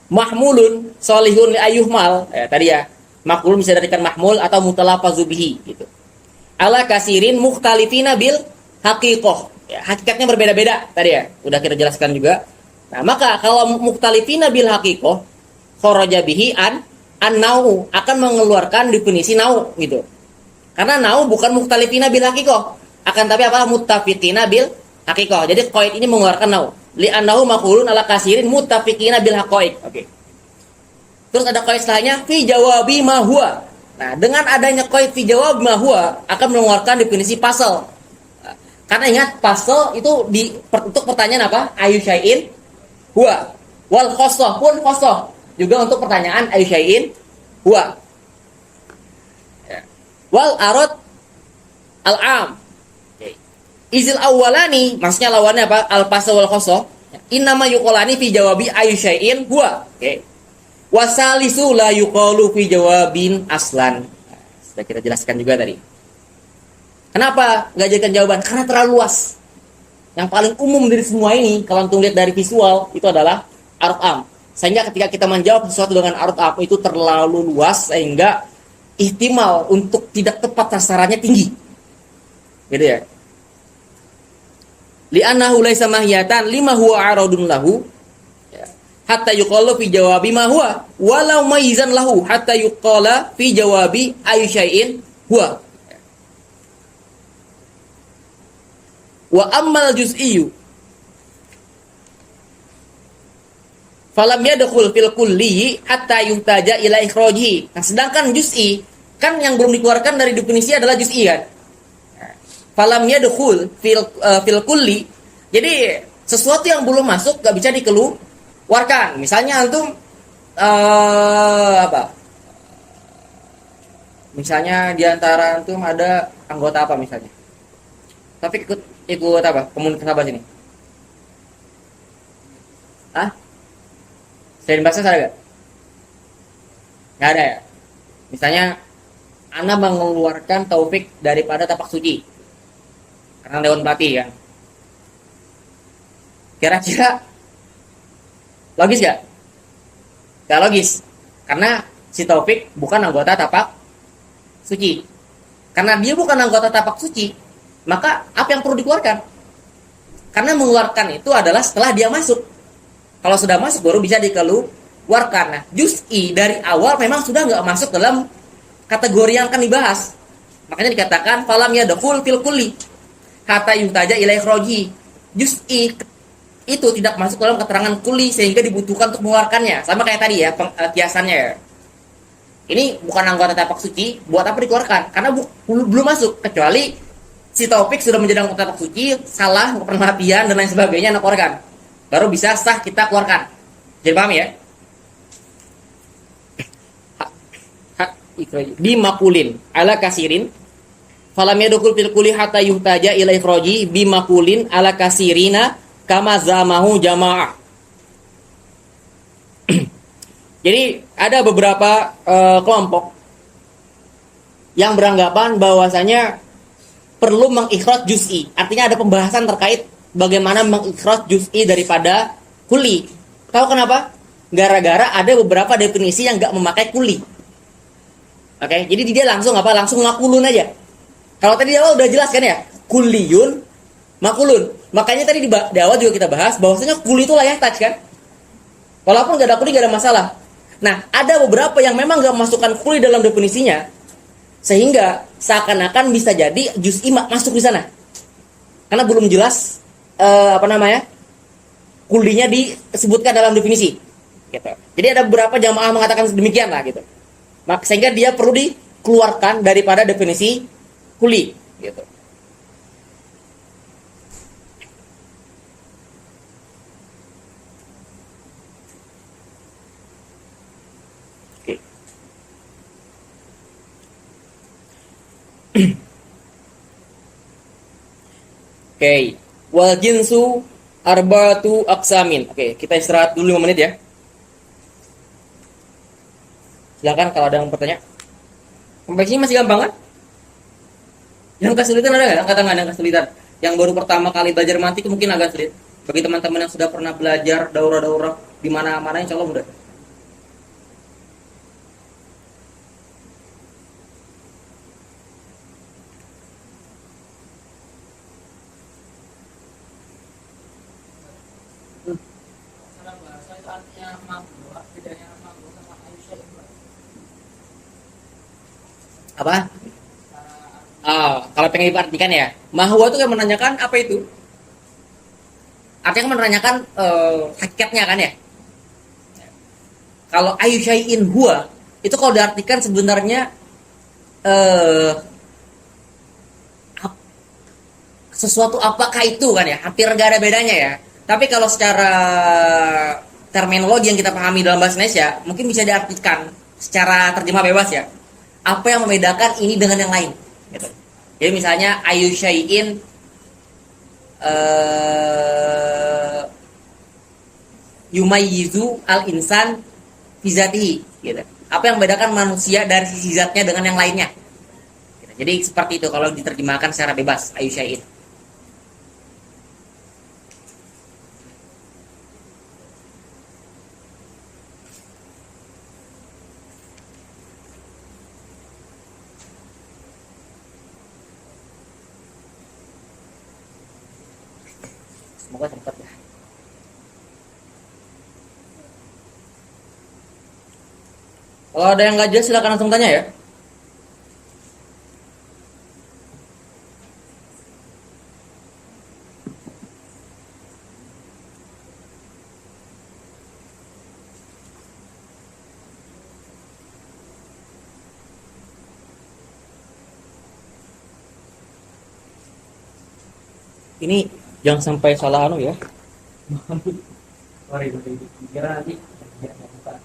Speaker 2: mahmulun, solihun ayuhmal. Tadi ya, makulun bisa darikan mahmul atau mutalafazu bihi gitu. Ala kasirin mukhtalifina bil haqiqoh. Ya, hakikatnya berbeda-beda tadi ya. Udah kita jelaskan juga. Nah, maka kalau mukhtalifina bil haqiqoh kharaja bihi an nau akan mengeluarkan definisi nau gitu. Karena nau bukan mukhtalifina bil haqiqah, akan tapi apa? Muttafiqina bil haqiqah. Jadi qaid ini mengeluarkan nau. Li annahu maqulun ala kasirin muttafiqina bil haqaiq. Oke. Terus ada qaid setelahnya fi jawabi ma huwa. Nah, dengan adanya qaid fi jawabi ma huwa akan mengeluarkan definisi pasal. Karena ingat pasal itu untuk pertanyaan apa? Ayu syai'in huwa. Wal khosoh pun khosoh juga untuk pertanyaan ayu syai'in huwa. Wal arad al-am. Izil awalani, maksudnya lawannya apa? Al-pasal wal khosoh. Innama yuqolani fi jawabi ayu syai'in huwa. Oke. Wasalisu la yuqalu fi jawabin aslan. Sudah kita jelaskan juga tadi. Kenapa nggak jadikan jawaban? Karena terlalu luas. Yang paling umum dari semua ini, kalau antum lihat dari visual, itu adalah arad am. Sehingga ketika kita menjawab sesuatu dengan arad am itu terlalu luas sehingga ihtimal untuk tidak tepat sasarannya tinggi. Gitu ya. Li'annahu laisa mahiyatan lima huwa aradun lahu. Hatta yuqalu fi jawabi ma huwa walau maizan lahu hatta yuqala fi jawabi ayu syai'in huwa. Wa ammal juz'iyyu falam yadkhul fil kulli hatta yuhtaja ila ikhrajihi. Nah, sedangkan juz'i kan yang belum dikeluarkan dari definisi adalah juz'i kan. Falam yadkhul fil kulli. Jadi sesuatu yang belum masuk gak bisa dikeluarkan. Misalnya antum apa? Misalnya di antara antum ada anggota apa misalnya? Tapi ikut apa? Komunitas apa sini? Hah? Selain bahasa ada gak? Gak ada ya? Misalnya Anda mengeluarkan taufik daripada tapak suci karena dewan pelatih kan? Kira-kira logis gak? Gak logis. Karena si taufik bukan anggota tapak suci. Karena dia bukan anggota tapak suci, maka apa yang perlu dikeluarkan? Karena mengeluarkan itu adalah setelah dia masuk. Kalau sudah masuk baru bisa dikeluarkan. Nah, juz'i dari awal memang sudah nggak masuk dalam kategori yang akan dibahas. Makanya dikatakan falam yadkhul fil kulli hatta yuhtaja ila ikhraji. Juz'i itu tidak masuk dalam keterangan kulli sehingga dibutuhkan untuk mengeluarkannya. Sama kayak tadi ya, kiasannya ya. Ini bukan anggota tapak suci, buat apa dikeluarkan? Karena belum masuk, kecuali si taufik sudah menjadi anggota tapak suci, salah, perhatian dan lain sebagainya, anak keluarkan. Baru bisa sah kita keluarkan. Jadi paham ya? Bimakulin ala kasirin falam yadkhul fil kulli hatta yuhtaja ila ikhraji bimakulin ala kasirina kama zamahu jamaah. Jadi ada beberapa kelompok yang beranggapan bahwasanya perlu mengikhraj juz'i. Artinya ada pembahasan terkait bagaimana mengikhraj juz'i daripada kulli. Tahu kenapa? Gara-gara ada beberapa definisi yang nggak memakai kulli. Oke, jadi dia langsung apa? Langsung makulun aja. Kalau tadi di awal udah jelas kan ya? Kulliyun, makulun. Makanya tadi di awal juga kita bahas bahwasanya kulli itu layak touch kan? Walaupun nggak ada kulli nggak ada masalah. Nah, ada beberapa yang memang nggak masukkan kulli dalam definisinya, sehingga seakan-akan bisa jadi juz'i masuk di sana. Karena belum jelas kullinya disebutkan dalam definisi. Gitu. Jadi ada beberapa jamaah mengatakan demikian lah gitu. Sehingga dia perlu dikeluarkan daripada definisi kulli gitu. Oke. Wal jinsu arba'atu aqsamin. Oke, kita istirahat dulu 5 menit ya. Silakan kalau ada yang bertanya. Sampai sini masih gampang kan? Yang kesulitan ada nggak? Angkatan nggak ada yang kesulitan? Yang baru pertama kali belajar mantik mungkin agak sulit. Bagi teman-teman yang sudah pernah belajar daurah-daurah di mana-mana, insya Allah mudah. Apa? Kalau pengen diperhatikan ya, mahwa itu kan menanyakan apa itu? Artinya kan menanyakan hakikatnya kan ya. Kalau ayu syai'in huwa itu kalau diartikan sebenarnya sesuatu apakah itu kan ya, hampir gak ada bedanya ya. Tapi kalau secara terminologi yang kita pahami dalam bahasa Indonesia mungkin bisa diartikan secara terjemah bebas ya. Apa yang membedakan ini dengan yang lain gitu. Jadi misalnya ayu syai'in yumayyizu al-insan fi zatihi gitu. Apa yang membedakan manusia dari sisi zatnya dengan yang lainnya gitu. Jadi seperti itu kalau diterjemahkan secara bebas ayu syai'in. Semoga sempat ya. Kalau ada yang nggak jelas silakan langsung tanya ya. Ini jangan sampai salah anu ya.
Speaker 1: Sorry, kira nanti ya, bukan.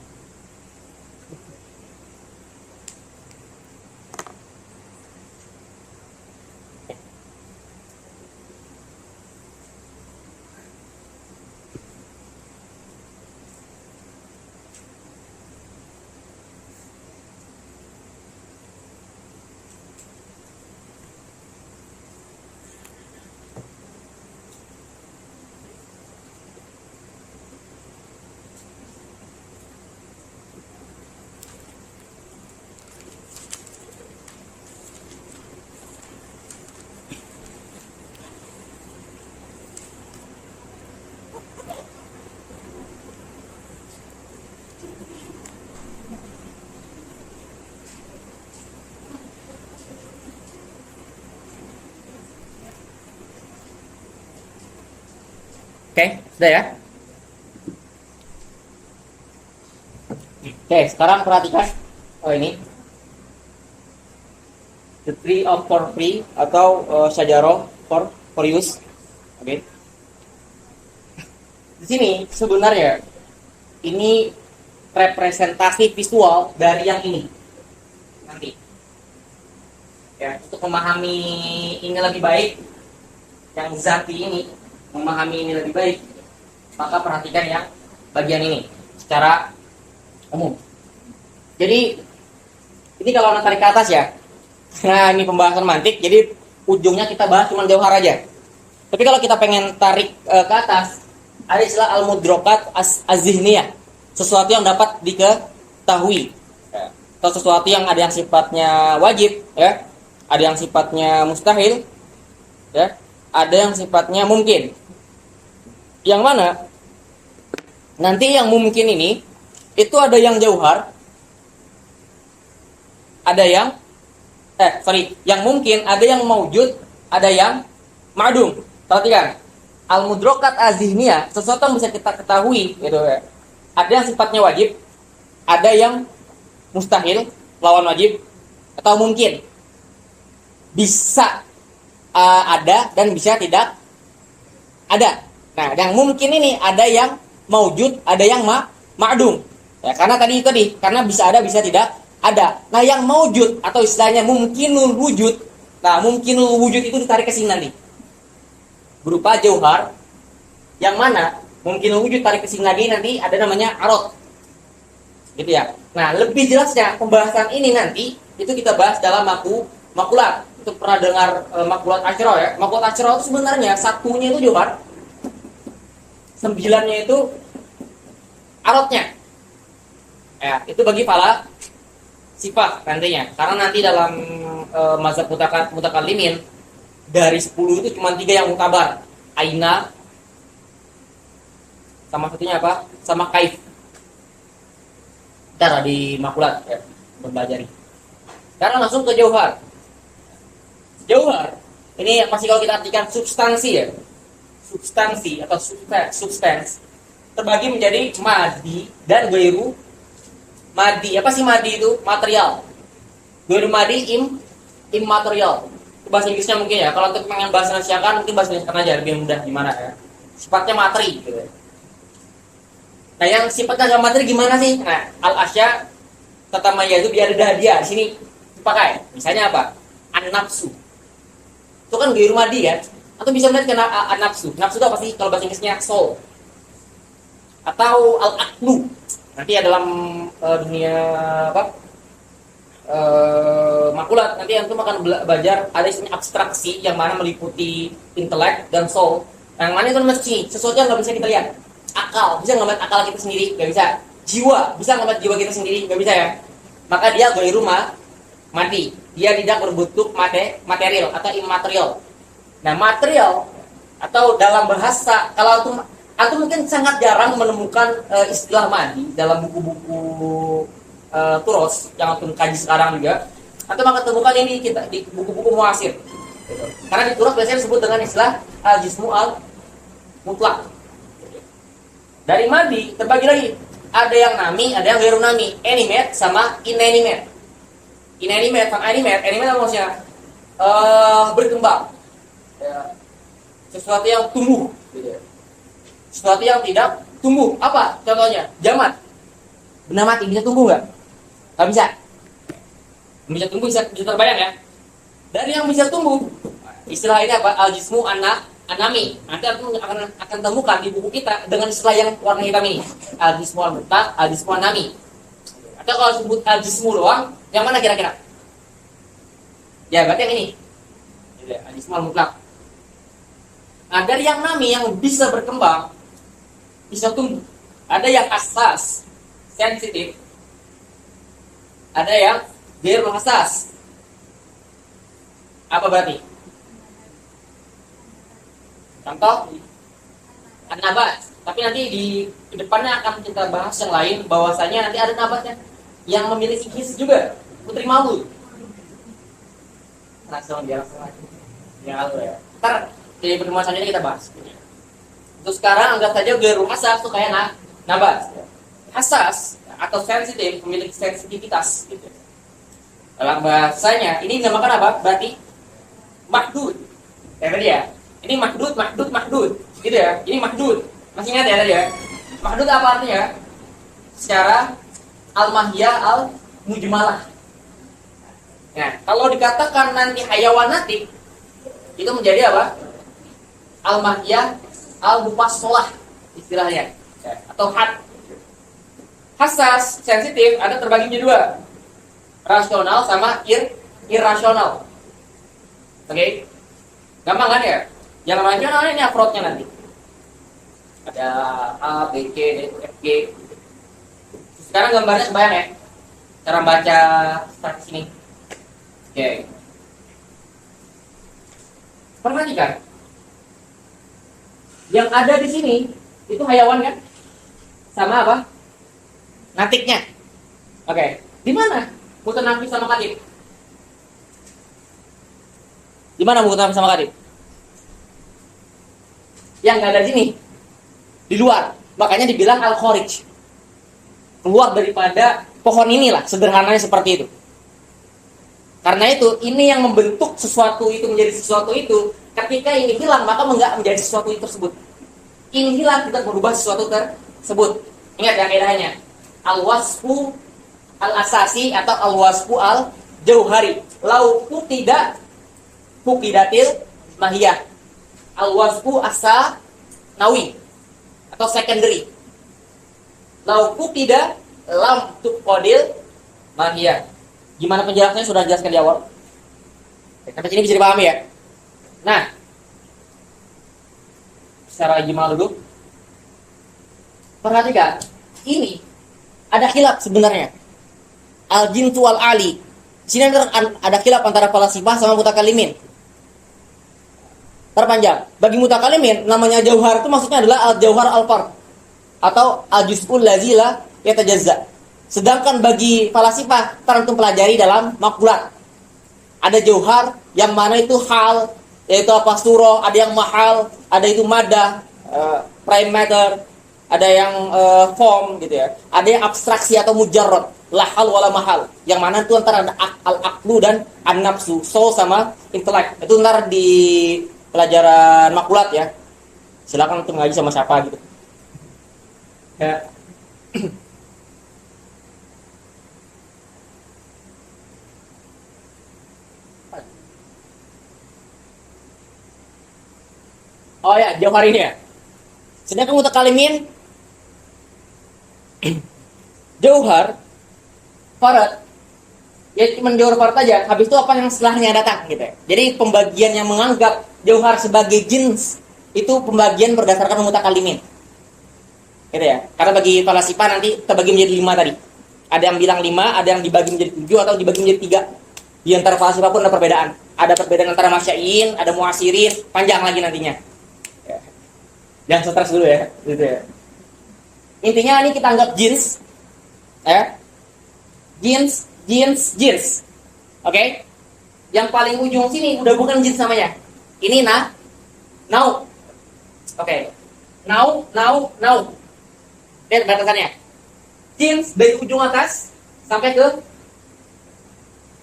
Speaker 2: Oke, sudah ya. Oke, sekarang perhatikan. Oh ini the tree of for free atau Syajaro for use. Oke. Di sini sebenarnya ini representasi visual dari yang ini. Nanti. Ya, untuk memahami ini lebih baik, yang zati ini memahami ini lebih baik, maka perhatikan yang bagian ini secara umum. Jadi ini kalau tarik ke atas ya, nah ini pembahasan mantik, jadi ujungnya kita bahas cuma jauhar aja. Tapi kalau kita pengen tarik ke atas, ada istilah al-mudrokat az-zihniyah, sesuatu yang dapat diketahui, atau sesuatu yang ada yang sifatnya wajib, ya, ada yang sifatnya mustahil, ya, ada yang sifatnya mungkin. Yang mana nanti yang mungkin ini itu ada yang jauhar, ada yang yang mungkin, ada yang maujud, ada yang ma'dum. Perhatikan, al-mudrokat az-zihniyah, sesuatu yang bisa kita ketahui gitu ya. Ada yang sifatnya wajib, ada yang mustahil, lawan wajib, atau mungkin. Bisa ada dan bisa tidak ada. Nah, yang mungkin ini ada yang maujud, ada yang ma'dum. Ya, karena tadi karena bisa ada, bisa tidak ada. Nah, yang maujud atau istilahnya mungkinul wujud. Nah, mungkinul wujud itu ditarik ke sini nanti. Berupa jauhar. Yang mana mungkinul wujud tarik ke sini lagi nanti ada namanya arad. gitu ya. Nah, lebih jelasnya pembahasan ini nanti itu kita bahas dalam makulat. Itu pernah dengar makulat Asyra ya? Makulat Asyra itu sebenarnya satunya itu Johar, sembilannya itu arotnya. Ya, itu bagi para sifat nantinya. Karena nanti dalam mazhab mutakallimin dari 10 itu cuma 3 yang mutabar. Aina, sama satunya apa? Sama kaif. Cara di makulat ya, mempelajari. Sekarang langsung ke jauhar. Jauhar ini pasti kalau kita artikan substansi ya. Substansi atau substance terbagi menjadi madi dan ghairu madi. Apa sih madi itu? Material. Ghairu madi immaterial. Itu bahasa Inggrisnya mungkin ya. Kalau untuk pengen bahasa Indonesia kan mungkin bahasa Indonesia aja lebih mudah gimana ya. Sifatnya materi gitu ya. Nah, yang sifatnya agak materi gimana sih? Nah, al-asya tatamaya itu biar ada dia di sini dipakai. Misalnya apa? An-nafsu. Itu kan ghairu madi ya. Atau bisa melihat kena an-nafsu. Nafsu itu apa sih? Kalau bahasa Inggrisnya soul. Atau al-aqlu. Nanti ya dalam dunia apa? Makulat nanti antum akan belajar ada istilah abstraksi yang mana meliputi intelek dan soul. Yang mana itu mesti sesuatu yang nggak bisa kita lihat. Akal bisa ngambil akal kita sendiri, nggak bisa. Jiwa bisa ngambil jiwa kita sendiri, nggak bisa ya. Maka dia ghairu mati. Dia tidak berbentuk material atau immaterial. Nah, material atau dalam bahasa kalau antum mungkin sangat jarang menemukan istilah madi dalam buku-buku turos yang antum kaji sekarang juga. Antum akan temukan ini kita di buku-buku muasir. Karena di turos biasanya disebut dengan istilah al-jismu al-mutlak. Dari madi terbagi lagi. Ada yang nami, ada yang ghairu nami. Animate sama inanimate. Inanimate sama animate. Animate apa maksudnya? Berkembang. Ya. Sesuatu yang tumbuh. Sesuatu yang tidak tumbuh. Apa contohnya? Jamat. Benda mati bisa tumbuh nggak? Nggak bisa. Bisa tumbuh bisa terbayang ya. Dari yang bisa tumbuh, istilah ini apa? Al-jismu anami. Nanti akan temukan di buku kita dengan istilah yang warna hitam ini. Al-jismu al-mutlaq, al-jismu anami. Atau kalau sebut al-jismu doang, yang mana kira-kira? Ya, berarti yang ini. Al-jismu al-mutlaq. Nah, dari yang nami yang bisa berkembang, bisa tumbuh. Ada yang hassas, sensitif. Ada yang ghairu hassas. Apa berarti? Contoh an-nabat. Tapi nanti di depannya akan kita bahas yang lain bahwasanya nanti ada nabatnya yang memiliki his juga. Putri malu. Langsung dia langsung aja. Ya ya. Ntar di pertemuan selanjutnya kita bahas. Terus sekarang anggap saja ghairu hassas itu kayak nabat. Hassas atau sensitif memiliki sensitivitas gitu. Dalam bahasanya ini dinamakan apa? Berarti mahdud. Kayak tadi ya. Ini mahdud, gitu ya. Ini mahdud. Masih ingat ya tadi ya? Mahdud apa artinya? Secara al-mahiyah al-mujmalah. Nah, kalau dikatakan nanti hayawanatik, itu menjadi apa? Al-mahiyah al-mufassalah istilahnya. Atau had. Hassas, sensitif, ada terbagi menjadi 2. Rasional sama irrasional. Oke? Gampang kan ya? Yang rasional ini afrodnya nanti. Ada A, B, C, D, F, G. Sekarang gambarnya kebayang ya? Cara baca start sini. Oke. Perhatikan. Yang ada di sini itu hayawan kan? Sama apa? Natiknya. Oke. Di mana? Mutanafis sama katib. Di mana mutanafis sama katib? Yang nggak ada di sini, di luar. Makanya dibilang al-kharij, keluar daripada pohon inilah, sederhananya seperti itu. Karena itu, ini yang membentuk sesuatu itu menjadi sesuatu itu. Ketika ini hilang, maka enggak menjadi sesuatu itu tersebut. Ini hilang, tidak berubah sesuatu tersebut. Ingat ya kaidahnya. Al-wasfu al-asasi atau al-wasfu al-jauhari. Lauku tidak fukidatil mahiyah. Al-wasfu asa nawi atau secondary. Lauku tidak lam tuqadil mahiyah. Gimana penjelasannya sudah jelaskan di awal. Sampai sini bisa dipahami ya. Nah, secara ijmal dulu. Perhatikan, ini ada khilaf sebenarnya. Al-jinsu wal ali. Di sini ada khilaf antara falasifah sama mutakallimin. Terpanjang. Bagi mutakallimin, namanya jauhar itu maksudnya adalah al-jauhar al-fard atau al-juz'ul ladzi la yatajazza. Sedangkan bagi falasifah, terantum pelajari dalam makulat. Ada jauhar yang mana itu hal, yaitu apa surah, ada yang mahal, ada itu madah, prime matter, ada yang form gitu ya. Ada yang abstraksi atau mujarrad, la hal wala mahal. Yang mana itu antara al-aqlu dan an-nafsu, soul sama intelek. Itu ntar di pelajaran makulat ya. Silakan untuk ngaji sama siapa gitu. Ya. Oh ya, jauhar ini ya. Sedangkan mutakallimin jauhar farad ya cuma jauhar farad aja. Habis itu apa yang setelahnya datang gitu ya. Jadi pembagian yang menganggap jauhar sebagai jins itu pembagian berdasarkan mutakallimin. Gitu ya. Karena bagi falasifah nanti terbagi menjadi 5 tadi. Ada yang bilang 5, ada yang dibagi menjadi 7 atau dibagi menjadi 3. Di antara falasifah pun ada perbedaan. Ada perbedaan antara masyai'in, ada muasirin, panjang lagi nantinya. Jangan stres dulu ya, gitu ya. Intinya ini kita anggap jins, ya, jins. Oke? Yang paling ujung sini udah bukan jins namanya. Ini now. Oke. Now. Lihat batasannya. Jins dari ujung atas sampai ke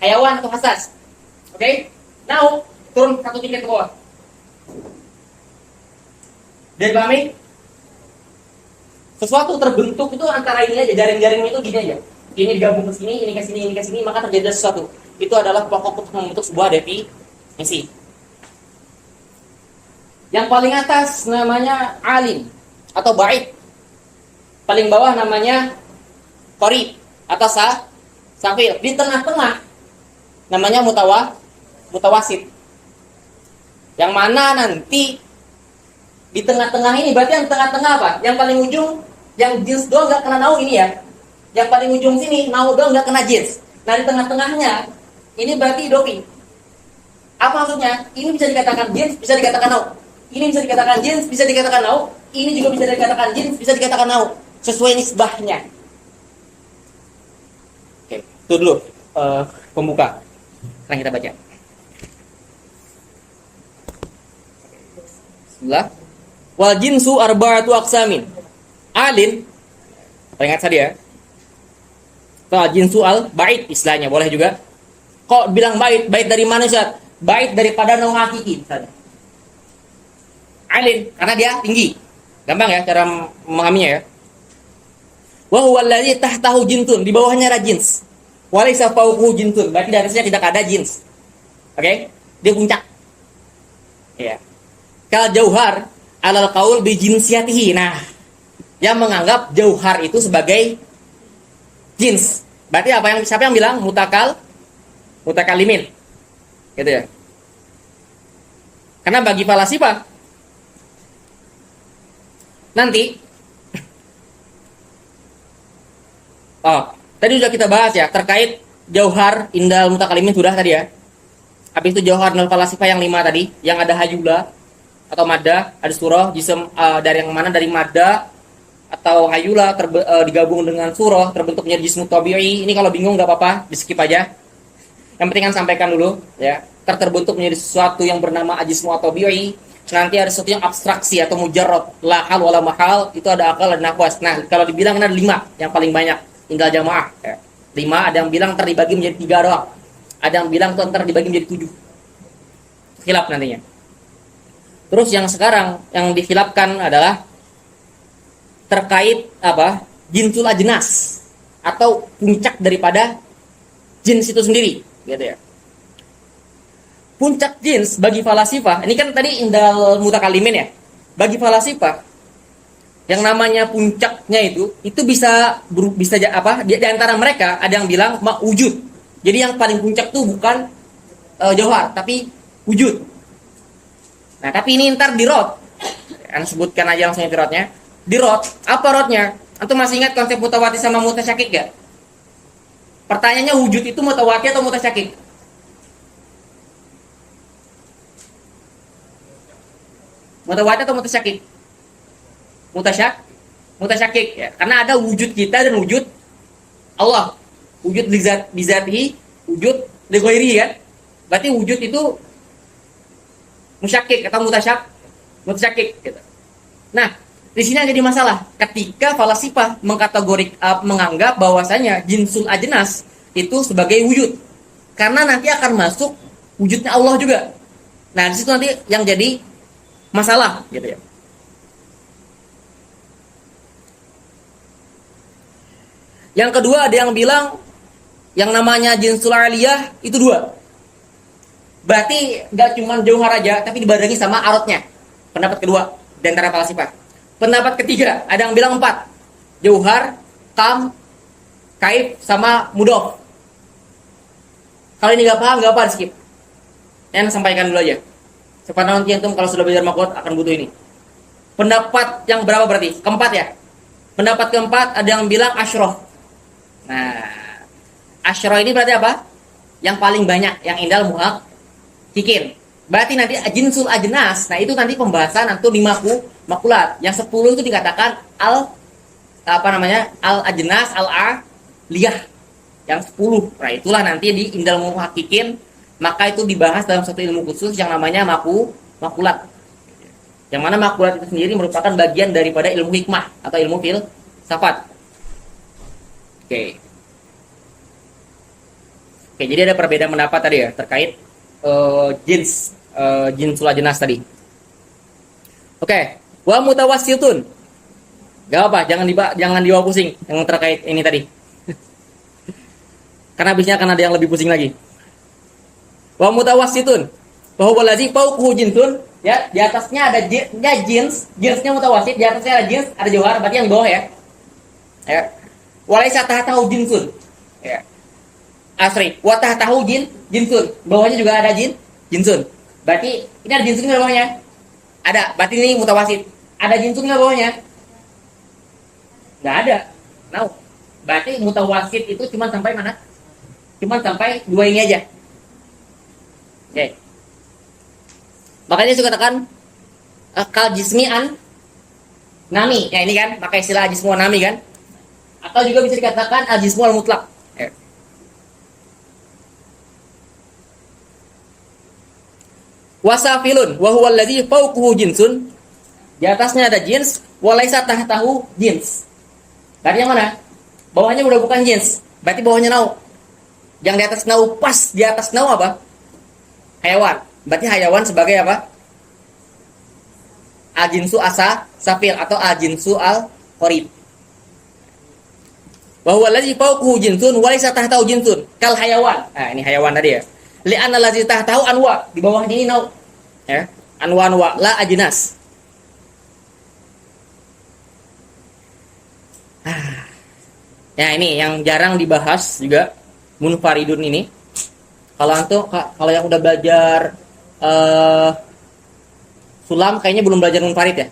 Speaker 2: hayawan atau hasas. Oke? Now turun satu tingkat ke bawah. Jadi pahami? Sesuatu terbentuk itu antara ini aja, jaring-jaringnya itu gini aja. Ini digabung ke sini, ini ke sini, ini ke sini, maka terjadi sesuatu. Itu adalah pokok untuk membentuk sebuah definisi. Yang paling atas namanya alim atau ba'id. Paling bawah namanya qarib atau safil. Di tengah-tengah namanya mutawasit. Yang mana nanti di tengah-tengah ini berarti yang tengah-tengah apa? Yang paling ujung yang jins doang nggak kena nau ini ya. Yang paling ujung sini nau doang nggak kena jins. Nah di tengah-tengahnya ini berarti idofi. Apa maksudnya? Ini bisa dikatakan jins, bisa dikatakan nau. Ini bisa dikatakan jins, bisa dikatakan nau. Ini juga bisa dikatakan jins, bisa dikatakan nau. Sesuai nisbahnya. Oke, itu dulu pembuka. Sekarang kita baca. Bismillah. Wal jinsu arba'atu aqsamin. Alin, ingat tadi ya. Wal jinsu al bait istilahnya boleh juga. Kok bilang bait? Bait dari mana Ustaz? Bait daripada nau hakiki misalnya. Alin karena dia tinggi. Gampang ya cara memahaminya ya. Wa huwa allazi tahtahu jintun, di bawahnya ada jins. Wa laysa fawqahu jintun, berarti di atasnya tidak ada jins. Oke? Dia puncak. Ya. Kal jauhar alal qaul bi jinsiyatihi. Nah, yang menganggap jauhar itu sebagai jins. Berarti apa yang siapa yang bilang mutakallimin. Gitu ya. Karena bagi falasifah nanti tadi sudah kita bahas ya terkait jauhar indal mutakallimin sudah tadi ya. Habis itu jauhar nal falasifah yang 5 tadi, yang ada hayula atau madda, ada surah, jism dari yang mana dari madda atau hayula digabung dengan surah terbentuknya jismu tabi'i. Ini kalau bingung nggak apa-apa, di skip aja. Yang penting kan sampaikan dulu ya. Terbentuk menjadi sesuatu yang bernama jismu tabi'i. Nanti ada sesuatu yang abstraksi atau mujarrad, la hal wala mahal, itu ada akal dan nafas. Nah, kalau dibilang ada 5 yang paling banyak indal jamaah ya. 5, ada yang bilang terbagi menjadi 3 doang. Ada yang bilang itu ntar dibagi menjadi 7. Khilaf nantinya. Terus yang sekarang yang dikhilafkan adalah terkait apa? Jinsul ajnas atau puncak daripada jins itu sendiri, gitu ya. Puncak jins bagi falasifah, ini kan tadi indal mutakallimin ya. Bagi falasifah, Yang namanya puncaknya itu bisa apa? Di antara mereka ada yang bilang wujud. Jadi yang paling puncak tuh bukan jauhar, tapi wujud. Nah, tapi ini ntar di rot. Yang sebutkan aja langsung itu rotnya. Di rot, apa rotnya? Antum masih ingat konsep mutawati sama mutasyakik gak? Pertanyaannya wujud itu mutawati atau mutasyakik? Mutawati atau mutasyakik? Mutasyakik ya. Karena ada wujud kita dan wujud Allah. Wujud di zatihi, wujud li ghairihi ya. Berarti wujud itu musyakik atau mutasyakik gitu. Nah, di sini ada masalah ketika falasifah menganggap bahwasanya jinsul ajnas itu sebagai wujud. Karena nanti akan masuk wujudnya Allah juga. Nah, di situ nanti yang jadi masalah gitu ya. Yang kedua ada yang bilang yang namanya jinsul aliyah itu dua. Berarti gak cuma jauhar aja, tapi dibarengi sama arotnya. Pendapat kedua di antara falasifah. Pendapat ketiga ada yang bilang 4. Jauhar, kam, kaif, sama mudof. Kalau ini gak paham, gak apa, skip. Yang sampaikan dulu aja. Supaya nanti antum kalau sudah belajar makhluk akan butuh ini. Pendapat yang berapa berarti? Keempat ya. Pendapat keempat ada yang bilang asyroh. Nah, asyroh ini berarti apa? Yang paling banyak, yang indal muhak kikin. Berarti nanti jinsul ajnas. Nah, itu nanti pembahasan antum di makulat. Yang 10 itu dikatakan al ajnas al liyah. Yang 10. Nah, itulah nanti di indal muhak kikin. Maka itu dibahas dalam satu ilmu khusus yang namanya makulat. Yang mana makulat itu sendiri merupakan bagian daripada ilmu hikmah atau ilmu filsafat. Oke, jadi ada perbedaan pendapat tadi ya terkait jinsul ajnas tadi. Oke, wa mutawassitun. Gak apa, jangan dibawa pusing yang terkait ini tadi. Karena habisnya akan ada yang lebih pusing lagi. Wa mutawassitun. Bahwa walazi fauquhu jinsun, ya, di atasnya ada jinsnya mutawassit, di atasnya ada jins, ada jauhar, berarti yang bawah ya. Ya. Walaisa tahtahu jinsun. Ya. Asri, wa tahtahu jinsun. Bawahnya juga ada jinsun. Berarti ini ada jinsun enggak bawahnya? Ada. Berarti ini mutawassit. Ada jinsun enggak bawahnya? Enggak ada. Nah, berarti mutawassit itu cuma sampai mana? Cuma sampai dua ini aja. Oke. Makanya saya katakan kal jismi'an nami. Ya ini kan, pakai istilah jismu nami kan? Atau juga bisa dikatakan al jismu al mutlak. Ya. Wasafilun wa huwa allazi fawquhu jinsun. Di atasnya ada jins, walaisa tahtahu jins. Berarti yang mana? Bawahnya udah bukan jins. Berarti bawahnya nau. Yang di atas nau, pas di atas nau apa? Hayawan. Berarti hayawan sebagai apa? Al-jinsu asa safil atau al-jinsu al-qorib. Wa huwa allazi fawquhu jinsun wa laysa tahtahu jinsun kal hayawan. Nah, ini hayawan tadi ya. Li'anna allazi tahtahu anwa, di bawahnya ini nau. Ya, anwa la ajnas. Ya, ini yang jarang dibahas juga munfaridun ini. Kalau yang udah belajar sulam kayaknya belum belajar munfarid ya.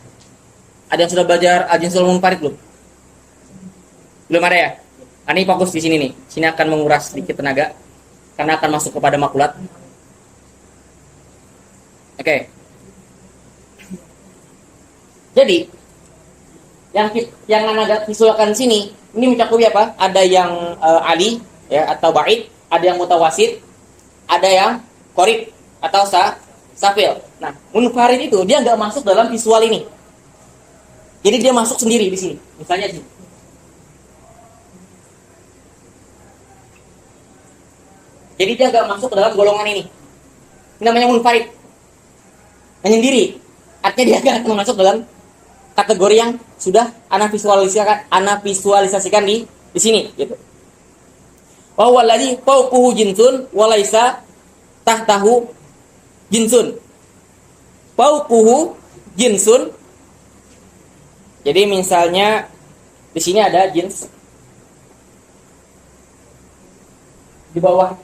Speaker 2: Ada yang sudah belajar al-jinsul munfarid belum? Belum ada ya? Ini fokus di sini nih. Sini akan menguras sedikit tenaga karena akan masuk kepada makulat. Oke. Jadi yang anda visualkan sini ini mencakupi apa? Ada yang ali ya atau ba'id, ada yang mutawasid, ada yang qorib atau safil. Nah, munfarid itu dia nggak masuk dalam visual ini. Jadi dia masuk sendiri di sini. Misalnya sini. Jadi dia nggak masuk ke dalam golongan ini. Ini namanya munfarid. Menyendiri. Artinya dia nggak akan masuk dalam kategori yang sudah ana visualisasikan di sini gitu. Wa huwa allazi fawquhu jinsun wa laisa tahtahu jinsun. Fawquhu jinsun Jadi misalnya di sini ada jins di bawah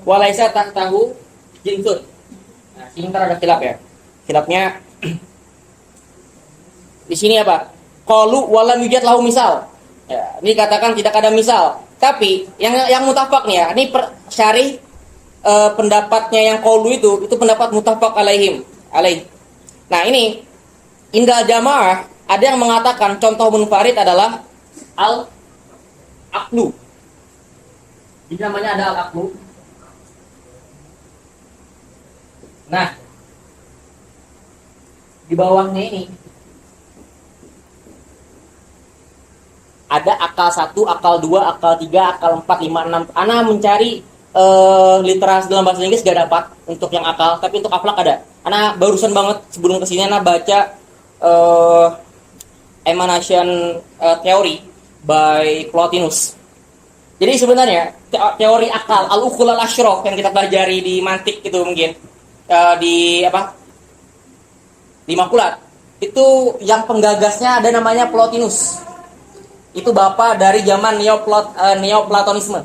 Speaker 2: walaisa tahu jinsun. Nah, sini ntar ada khilaf ya. Khilafnya di sini apa? Qalu walam yujad lahu misal. Ya, ini katakan tidak ada misal. Tapi yang mutafak nih ya, ini syarih pendapatnya yang qaulu itu pendapat mutafak alaih. Nah, ini indal jamaah ada yang mengatakan contoh munfarid adalah al-aqlu. Ini namanya ada al-aqlu. Nah, di bawahnya ini ada akal 1, akal 2, akal 3, akal 4, 5, 6. Ana mencari literasi dalam bahasa Inggris gak dapat untuk yang akal, tapi untuk akhlak ada. Ana barusan banget sebelum kesini Ana baca Emanation Theory by Plotinus. Jadi sebenarnya teori akal al-uqul al-asyraf yang kita pelajari di mantik itu mungkin di makulat itu yang penggagasnya ada namanya Plotinus. Itu bapak dari zaman Neoplatonisme.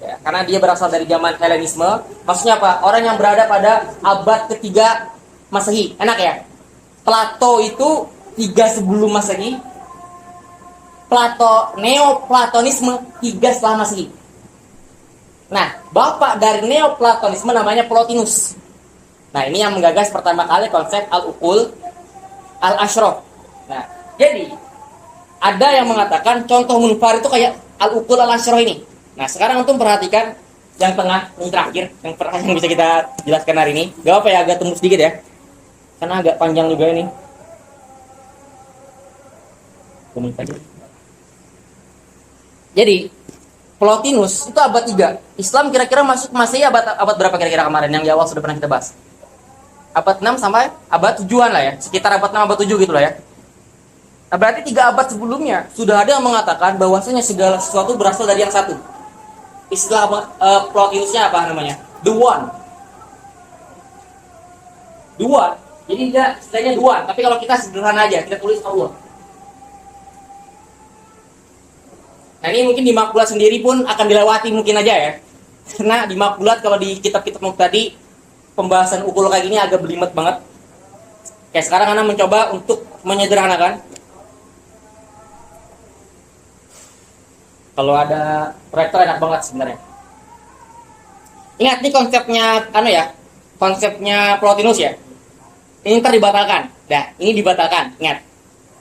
Speaker 2: Ya, karena dia berasal dari zaman Helenisme. Maksudnya apa? Orang yang berada pada abad ketiga Masehi. Enak ya? Plato itu 3 sebelum Masehi. Neoplatonisme 3 setelah Masehi. Nah, bapak dari Neoplatonisme namanya Plotinus. Nah, ini yang menggagas pertama kali konsep al-uqul al-asyraf. Nah, jadi ada yang mengatakan contoh munfarid itu kayak al-uqul al-asyraf ini. Nah, sekarang antum perhatikan yang tengah, yang terakhir, yang bisa kita jelaskan hari ini. Gak apa ya, agak tembus sedikit ya. Karena agak panjang juga ini. Jadi Plotinus itu abad 3. Islam kira-kira masuk Masehi abad berapa kira-kira kemarin yang di awal sudah pernah kita bahas? Abad 6 sampai abad 7-an lah ya. Sekitar abad 6 abad 7 gitu lah ya. Nah, berarti 3 abad sebelumnya sudah ada yang mengatakan bahwasanya segala sesuatu berasal dari yang satu. Istilah Plotinusnya apa namanya? The One. The One. Jadi tidak istilahnya The One, tapi kalau kita sederhana aja, kita tulis Allah. Nah, ini mungkin di makulat sendiri pun akan dilewati mungkin aja ya. Karena di makulat kalau di kitab-kitab tadi pembahasan ukul kayak gini agak belimet banget. Kayak sekarang Ana mencoba untuk menyederhanakan. Kalau ada proyektor enak banget sebenarnya. Ingat nih konsepnya konsepnya Plotinus ya. Ini ntar dibatalkan. Nah, ini dibatalkan. Ingat.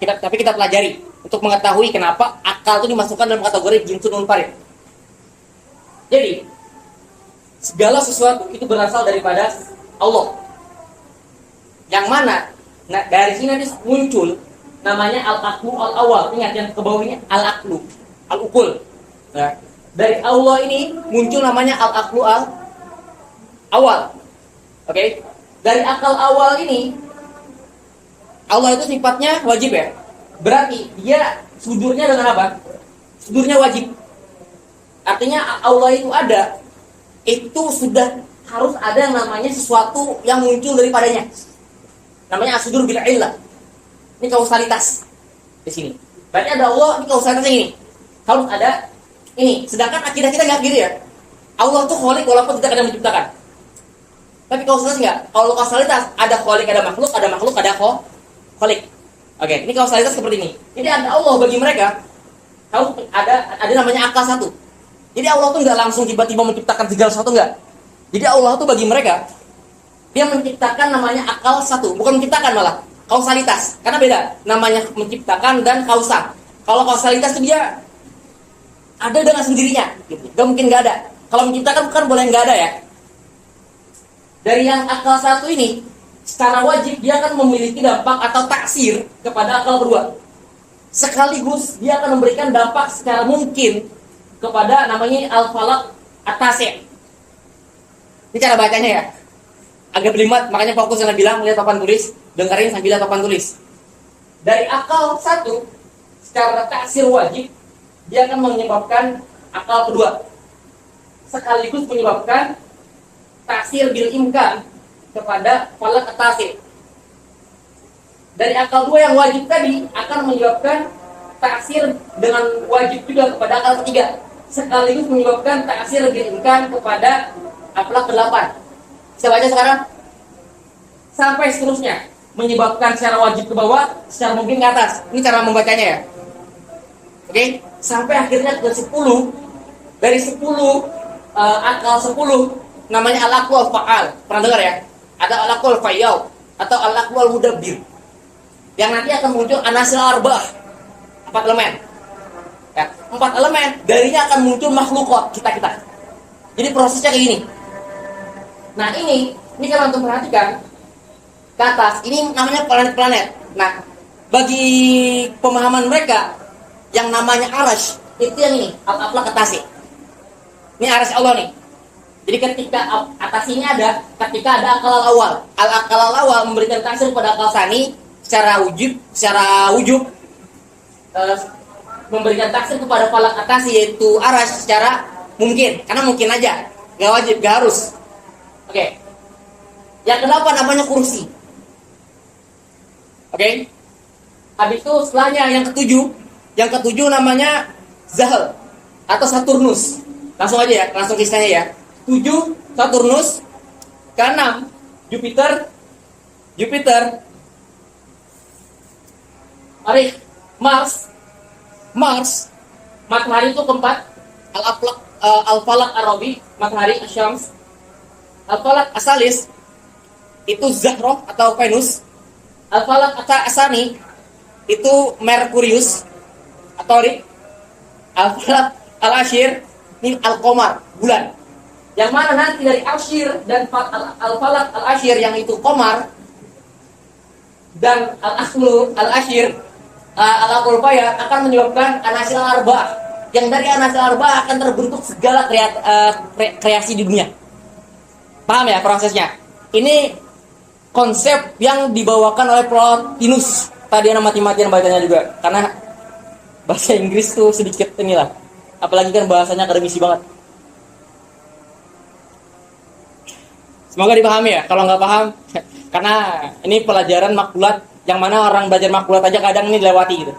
Speaker 2: Tapi kita pelajari untuk mengetahui kenapa akal itu dimasukkan dalam kategori jinsun munfarid. Jadi, segala sesuatu itu berasal daripada Allah. Yang mana? Nah, dari sini nanti muncul namanya al-aqlu al-awal. Ingat yang ke bawahnya al-aqlu, al-uqul. Nah, dari Allah ini muncul namanya al-aqlu al-awal. Oke? Dari akal awal ini Allah itu sifatnya wajib ya. Berarti dia sudurnya dengan apa? Sudurnya wajib. Artinya Allah itu ada, itu sudah harus ada yang namanya sesuatu yang muncul daripadanya. Namanya as-sudur bil illah. Ini kausalitas di sini. Berarti ada Allah, ini kausalitasnya ini. Harus ada ini. Sedangkan akidah kita nggak gitu ya. Allah tuh khaliq walaupun tidak ada menciptakan. Tapi kausalitas enggak. Kalau kausalitas ada khaliq, ada makhluk, ada khaliq. Oke, ini kausalitas seperti ini. Jadi ada Allah bagi mereka. Harus ada namanya akal satu. Jadi Allah tuh nggak langsung tiba-tiba menciptakan segala sesuatu enggak. Jadi Allah tuh bagi mereka dia menciptakan namanya akal satu, bukan menciptakan malah kausalitas. Karena beda namanya menciptakan dan kausa. Kalau kausalitas itu dia ada dengan sendirinya, gitu. Gak mungkin nggak ada. Kalau menciptakan bukan boleh nggak ada ya. Dari yang akal satu ini, secara wajib dia akan memiliki dampak atau taksir kepada akal kedua. Sekaligus dia akan memberikan dampak secara mungkin kepada namanya al-falaq at-tasi'. Ini cara bacanya ya. Agak belimat, makanya fokus yang bilang lihat papan tulis, dengerin sambil lihat papan tulis. Dari akal satu, secara taksir wajib, dia akan menyebabkan akal kedua. Sekaligus menyebabkan taksir bil imkan kepada falaq at-tasi'. dari akal dua yang wajib tadi akan menyebabkan taksir dengan wajib juga kepada akal ketiga, sekaligus menyebabkan taksir diinginkan kepada akal ke-8. Bisa baca sekarang? Sampai seterusnya, menyebabkan secara wajib ke bawah, secara mungkin ke atas. Ini cara membacanya ya. Oke, sampai akhirnya ke 10. Dari 10 akal 10 namanya al-aqwal fa'al. Pernah dengar ya? Ada al-aqwal fa'il atau al-aqwal mudabbir. Yang nanti akan muncul anasil arba'ah. 4 elemen. Ya, 4 elemen, darinya akan muncul makhlukot kita-kita. Jadi prosesnya kayak gini. Nah, ini kalau untuk perhatikan ke atas, ini namanya planet-planet. Nah, bagi pemahaman mereka yang namanya arash, itu yang ini, al-aflaq atasi. Ini arash Allah nih. Jadi ketika atasinya ada, ketika ada akal awal. Al-akal awal memberikan taksir pada akal sani secara wujub memberikan taksir kepada falak atasi yaitu arash secara mungkin, karena mungkin aja, gak wajib, gak harus. Oke. Yang kenapa namanya kursi? Oke. Habis itu setelahnya yang ketujuh namanya Zahl atau Saturnus. Langsung aja ya, langsung kisahnya ya. 7 Saturnus, ke-6 Jupiter, Mars, matahari itu keempat, al-falak ar-rabi, matahari asyams, al-falak asalis itu Zahroh atau Venus, al-falak asani itu Merkurius atau al-falak al-ashir ini al-qamar, bulan. Yang mana nanti dari Ashir dan al-falak al-ashir yang itu qamar dan al-ashir al-aqul faya akan menyebabkan anasil arba'ah, yang dari anasil arba'ah akan terbentuk segala kreasi di dunia. Paham ya prosesnya? Ini konsep yang dibawakan oleh Plotinus. Tadi anak mati-matian bacanya juga, karena bahasa Inggris tuh sedikit inilah, apalagi kan bahasanya akademisi banget. Semoga dipahami ya. Kalau nggak paham, karena ini pelajaran makulat yang mana orang belajar makulat aja kadang ini dilewati gitu.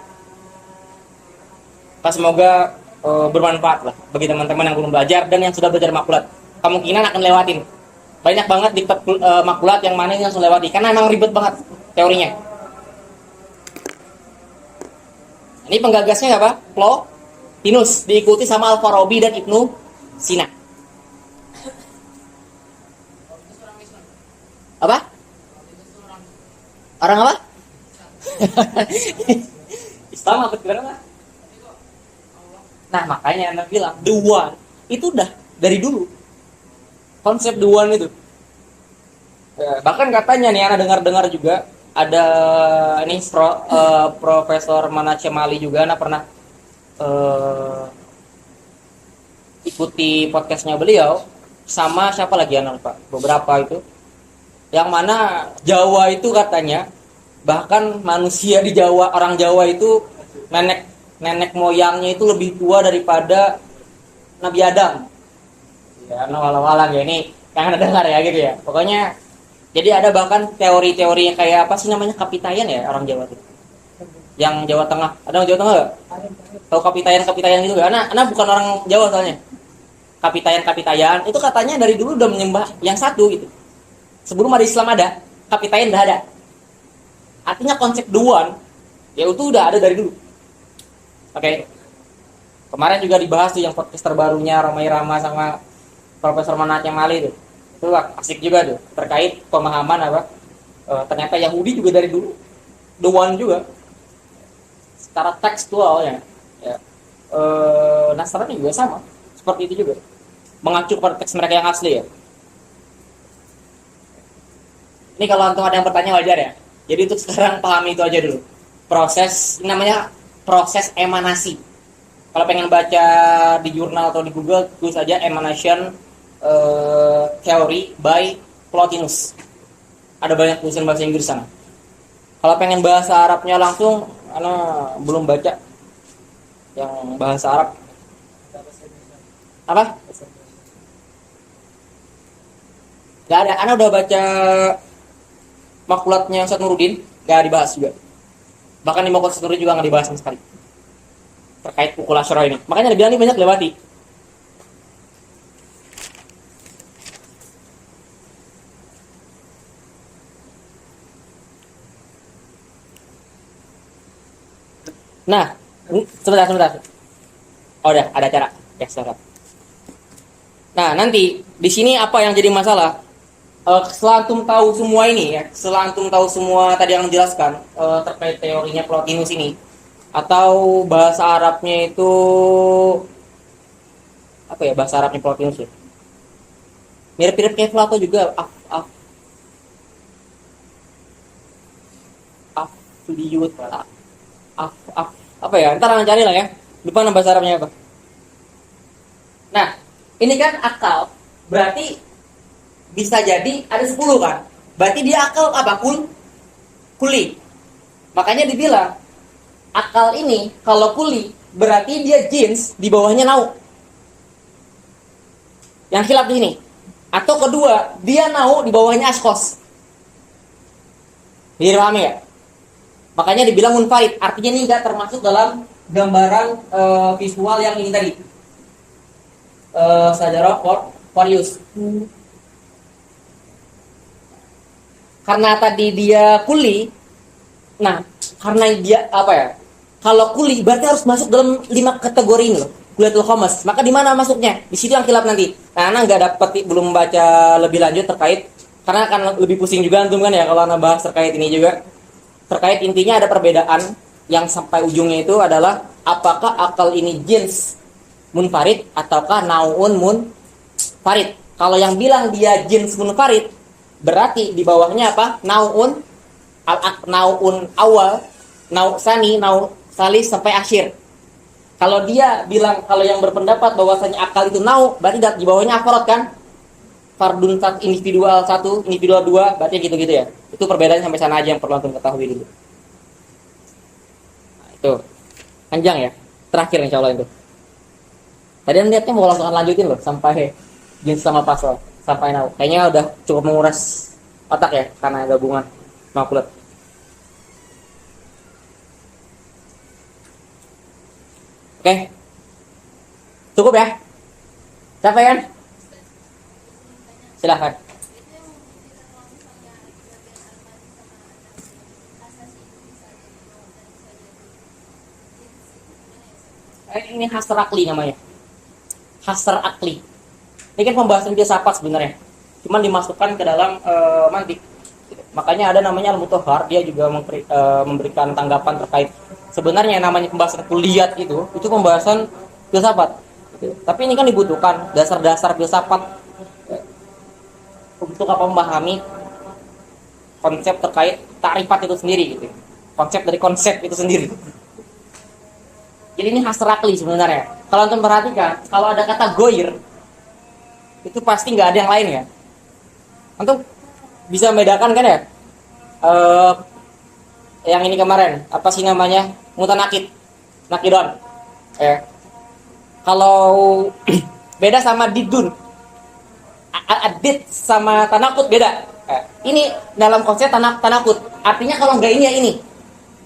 Speaker 2: Semoga bermanfaat lah bagi teman-teman yang belum belajar dan yang sudah belajar makulat. Kemungkinan akan lewatin. Banyak banget di makulat yang mana ini langsung lewati, karena emang ribet banget teorinya. Ini penggagasnya apa? Plotinus, diikuti sama Al-Farabi dan Ibnu Sina. Apa? Orang apa? Islam apa sebenarnya? Nah, makanya Anda bilang the one itu udah dari dulu. Konsep the one itu. Bahkan katanya nih Anda dengar-dengar juga ada ini Profesor Manacemali juga Anda pernah ikuti podcastnya beliau sama siapa lagi Anda lupa, beberapa itu. Yang mana Jawa itu katanya, bahkan manusia di Jawa, orang Jawa itu nenek moyangnya itu lebih tua daripada Nabi Adam. Ya, walau-walau ya, ini yang Anda dengar ya gitu ya. Pokoknya jadi ada bahkan teori-teori yang kayak apa sih namanya, kapitayan ya orang Jawa itu. Yang Jawa Tengah, ada orang Jawa Tengah enggak? Tahu kapitayan gitu enggak? Anak bukan orang Jawa soalnya. Kapitayan itu katanya dari dulu udah menyembah yang satu gitu. Sebelum ada Islam ada, kapitayan udah ada. Artinya konsep duan, ya itu udah ada dari dulu. Oke. Kemarin juga dibahas tuh yang podcast terbarunya Ramai Rama sama Profesor Manacemali itu. Itu asik juga tuh, terkait pemahaman apa. Ternyata Yahudi juga dari dulu duan juga. Secara tekstualnya, ya. Nasrani juga sama, seperti itu juga. Mengacu pada teks mereka yang asli ya. Ini kalau antum ada yang bertanya wajar ya. Jadi untuk sekarang pahami itu aja dulu. Proses, ini namanya proses emanasi. Kalau pengen baca di jurnal atau di Google, tulis aja emanation theory by Plotinus. Ada banyak tulisan bahasa Inggris sana. Kalau pengen bahasa Arabnya langsung, ana belum baca yang bahasa Arab. Apa? Gak ada. Ana udah baca makulatnya Ustaz Nuruddin nggak dibahas juga. Bahkan di makulat Ustaz Nuruddin juga nggak dibahas sama sekali terkait pukul asyara ini. Makanya dibilang ini banyak lewati. Nah, sebentar. Oh, udah ada cara. Ya, sebentar. Nah, nanti di sini apa yang jadi masalah? Setelah antum tahu semua ini ya, setelah antum tahu semua tadi yang menjelaskan terkait teorinya Plotinus ini, atau bahasa Arabnya itu apa ya, bahasa Arabnya Plotinus ya? Mirip-mirip kayak Plato juga, afliut, apa ya? Ntar akan cari lah ya. Lupa nama bahasa Arabnya apa. Nah, ini kan akal, berarti bisa jadi ada 10 kan? Berarti dia akal apa? Kuli. Makanya dibilang akal ini kalau kuli berarti dia jins, di bawahnya nau. Yang khilaf di sini. Atau kedua, dia nau, di bawahnya askos. Dipahami ya? Makanya dibilang munfarid, artinya ini enggak termasuk dalam gambaran visual yang ini tadi. Sajarah Varius. Karena tadi dia kuli, nah karena dia apa ya? Kalau kuli berarti harus masuk dalam 5 kategori ini loh. Kuliatul Khamas. Maka di mana masuknya? Di situ yang khilaf nanti. Nah, Ana nggak dapat, belum baca lebih lanjut terkait, karena akan lebih pusing juga antum kan ya kalau Ana bahas terkait ini juga. Terkait intinya ada perbedaan yang sampai ujungnya itu adalah apakah akal ini jins munfarid ataukah nauun munfarid. Kalau yang bilang dia jins munfarid berarti di bawahnya apa? Nauun awal, nau sani, nau salis sampai akhir. Kalau dia bilang, kalau yang berpendapat bahwasanya akal itu nau, berarti di bawahnya afrod kan? Fardun individual 1, individual 2, berarti gitu-gitu ya. Itu perbedaannya sampai sana aja yang perlu antum ketahui dulu. Nah, itu panjang ya. Terakhir insyaallah itu. Tadi niatnya mau langsung lanjutin loh sampai jins sama pasal, sampai nau. Kayaknya udah cukup menguras otak ya karena gabungan makulat. Oke. Cukup ya? Capek kan? Silahkan. Ini hasar akli namanya. Hasar akli. Ini kan pembahasan filsafat sebenarnya. Cuman dimasukkan ke dalam mantik. Makanya ada namanya Al-Mutahhar, dia juga memberikan tanggapan terkait sebenarnya namanya pembahasan kuliat itu pembahasan filsafat. Tapi ini kan dibutuhkan dasar-dasar filsafat untuk apa, memahami konsep terkait takrifat itu sendiri gitu. Konsep dari konsep itu sendiri. Jadi ini hasar akli sebenarnya. Kalau antum perhatikan, kalau ada kata goir itu pasti nggak ada yang lain ya. Antum bisa membedakan kan ya? Yang ini kemarin apa sih namanya, mutanakid, nakidon. Kalau beda sama didun, adit sama tanakut beda. Ini dalam konsep tanakut. Artinya kalau nggak ini ya ini.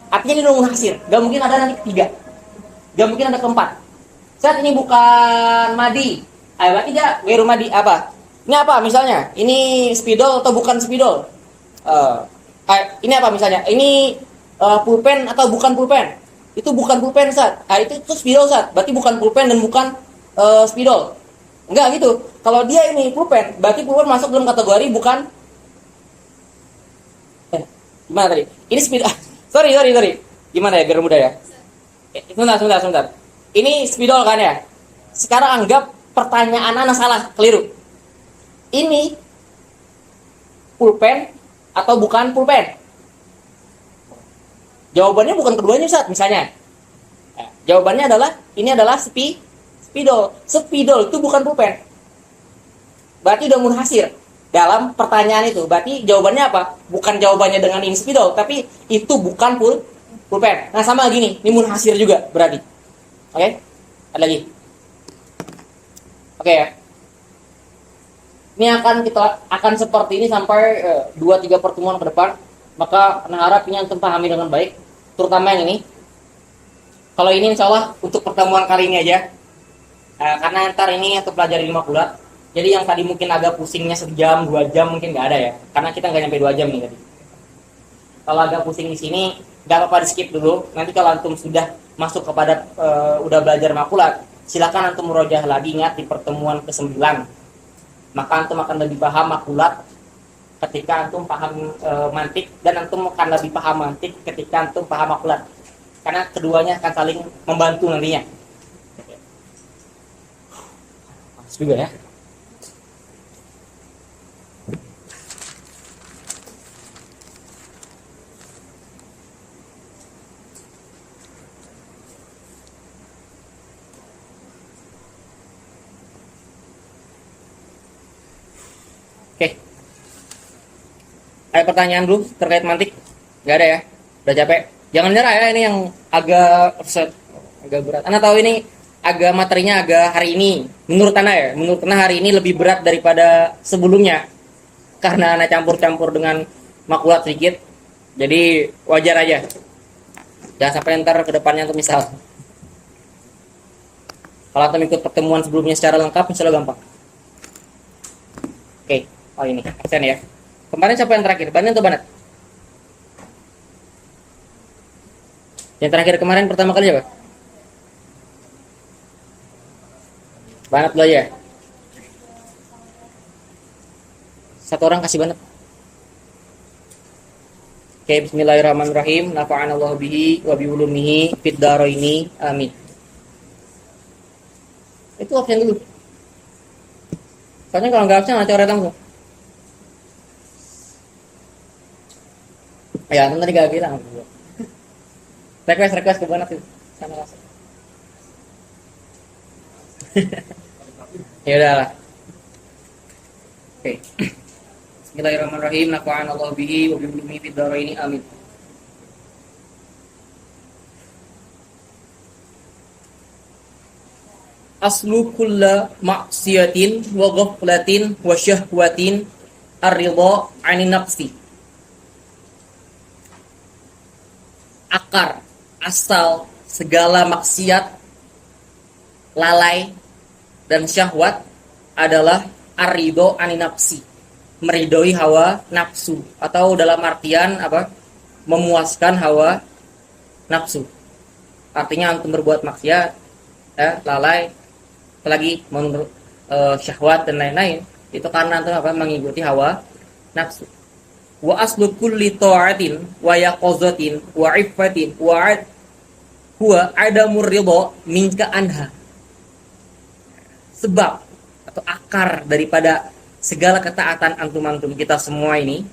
Speaker 2: Artinya ini nunggu hasil. Gak mungkin ada nanti ketiga. Gak mungkin ada keempat. Saat ini bukan madi. Berarti dia geru madi apa? Ini apa misalnya? Ini spidol atau bukan spidol? Ini apa misalnya? Ini pulpen atau bukan pulpen? Itu bukan pulpen, Ustaz. Itu spidol, Ustaz. Berarti bukan pulpen dan bukan spidol. Enggak gitu. Kalau dia ini pulpen, berarti pulpen masuk dalam kategori bukan. Gimana tadi? Ini spidol. Sorry. Gimana ya biar mudah ya? Sebentar. Ini spidol kan ya? Sekarang anggap pertanyaan Ana salah, keliru. Ini pulpen atau bukan pulpen? Jawabannya bukan keduanya, Ustaz, misalnya. Jawabannya adalah ini adalah spidol. Spidol itu bukan pulpen. Berarti udah munhasir dalam pertanyaan itu. Berarti jawabannya apa? Bukan jawabannya dengan ini spidol, tapi itu bukan pulpen. Nah, sama gini, ini munhasir juga berarti. Oke? Ada lagi. Oke ya. Ini kita akan seperti ini sampai 2-3 pertemuan ke depan. Maka ana harap ini antum pahami dengan baik, terutama yang ini. Kalau ini insya Allah untuk pertemuan kali ini aja. Karena ntar ini untuk pelajari 5 bulan. Jadi yang tadi mungkin agak pusingnya sejam, 2 jam mungkin nggak ada ya. Karena kita nggak nyampe 2 jam nih tadi. Kalau agak pusing di sini, nggak apa-apa di skip dulu. Nanti kalau antum sudah masuk kepada udah belajar makulat, silakan antum murojaah lagi, ingat di pertemuan ke-9. Maka antum akan lebih paham makulat ketika antum paham mantik, dan antum akan lebih paham mantik ketika antum paham makulat. Karena keduanya akan saling membantu nantinya. Pas juga ya. Oke. Ada pertanyaan dulu terkait mantik? Gak ada ya? Udah capek? Jangan nyerah ya, ini yang agak berat. Anda tahu ini agak materinya agak hari ini. Menurut Anda ya, menurut Anda hari ini lebih berat daripada sebelumnya. Karena Anda campur-campur dengan makulat sedikit. Jadi wajar aja. Jangan sampai ntar ke depannya tuh misal. Kalau Anda ikut pertemuan sebelumnya secara lengkap, insya Allah gampang. Oke. Oh ini, aksen ya. Kemarin siapa yang terakhir? Banat atau Banat? Yang terakhir kemarin pertama kali siapa? Banat dulu aja. Satu orang kasih Banat. Oke, bismillahirrahmanirrahim. Nafa'anallahu bihi wa biulumihi fid dharaini. Amin. Itu absen dulu. Soalnya kalau nggak absen nanti orang langsung. Ya, tadi gak bilang. Request ke Banat itu. Sana langsung. Ya udahlah. Oke. Bismillahirrahmanirrahim. Nafa'anallahu bihi wa biulumihi fid dharaini. Amin. Aslu kulla maksiatin wa ghaflatin wa syahwatin ar-ridha 'anil nafsi. Akar, asal segala maksiat, lalai dan syahwat adalah ar-ridha 'anil nafsi. Meridhoi hawa nafsu, atau dalam artian apa? Memuaskan hawa nafsu. Artinya antum berbuat maksiat, lalai, apalagi menurut syahwat dan lain-lain, itu karena antum apa? Mengikuti hawa nafsu. Wa aslu kulli ta'atin wa yaqazatin wa iffatin wa huwa adamur ridha minka anha. Sebab atau akar daripada segala ketaatan antum-antum kita semua ini,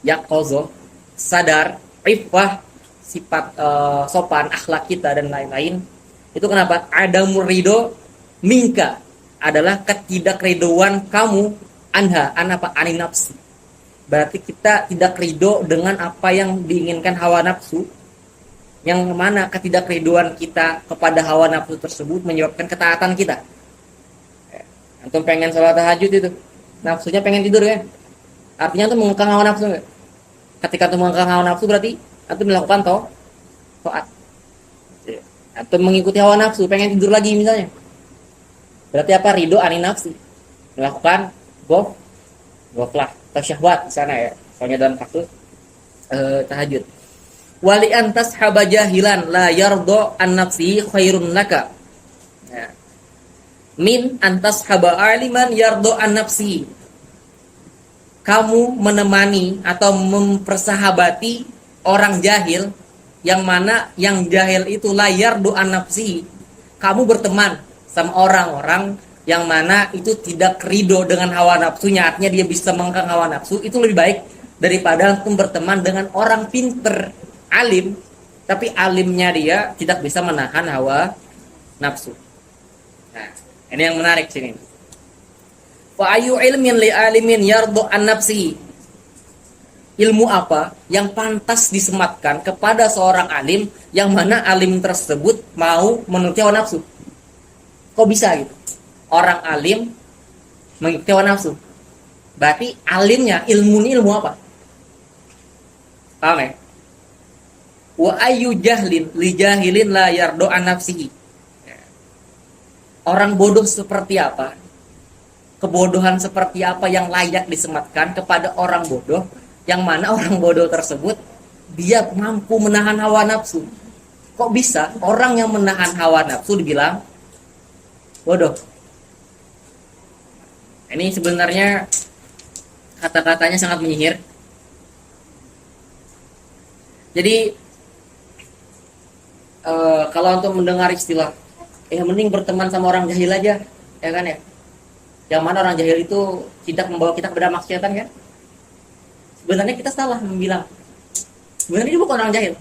Speaker 2: yaqazah, sadar, iffah, sifat sopan, akhlak kita dan lain-lain, itu kenapa? Adamur ridha minka, adalah ketidakridhoan kamu anha, apa? Anin nafsi. Berarti kita tidak ridho dengan apa yang diinginkan hawa nafsu, yang mana ketidakridhoan kita kepada hawa nafsu tersebut menyebabkan ketaatan kita. Antum pengen sholat tahajud itu, nafsunya pengen tidur ya, artinya antum mengekang hawa nafsu nggak? Ketika antum mengekang hawa nafsu berarti antum melakukan taat. Antum mengikuti hawa nafsu, pengen tidur lagi misalnya, berarti apa? Ridho anin nafsi, melakukan ghaflah atau syahwat di sana ya, soalnya dalam kasus tahajud. Wali antas haba jahilan la yardo an nafsi khairun laka, ya. Min antas haba aliman yardo an nafsi. Kamu menemani atau mempersahabati orang jahil, yang mana yang jahil itu la yardo an nafsi. Kamu berteman sama orang-orang yang mana itu tidak ridho dengan hawa nafsunya, artinya dia bisa mengekang hawa nafsu, itu lebih baik daripada antum berteman dengan orang pinter, alim, tapi alimnya dia tidak bisa menahan hawa nafsu. Nah, ini yang menarik sini. Fa ayu ilmin li alimin yardu an nafsi. Ilmu apa yang pantas disematkan kepada seorang alim yang mana alim tersebut mau menuruti hawa nafsu? Kok bisa gitu? Orang alim mengikuti hawa nafsu. Berarti alimnya ilmu apa? Paham ya? Wa ayyu jahlin li jahilin la yardo an nafsihi. Orang bodoh seperti apa? Kebodohan seperti apa yang layak disematkan kepada orang bodoh, yang mana orang bodoh tersebut dia mampu menahan hawa nafsu. Kok bisa orang yang menahan hawa nafsu dibilang bodoh? Ini sebenarnya kata-katanya sangat menyihir. Jadi kalau untuk mendengar istilah mending berteman sama orang jahil aja, ya kan ya? Yang mana orang jahil itu tidak membawa kita kepada maksiatan kan? Sebenarnya kita salah membilang sebenarnya dia bukan orang jahil,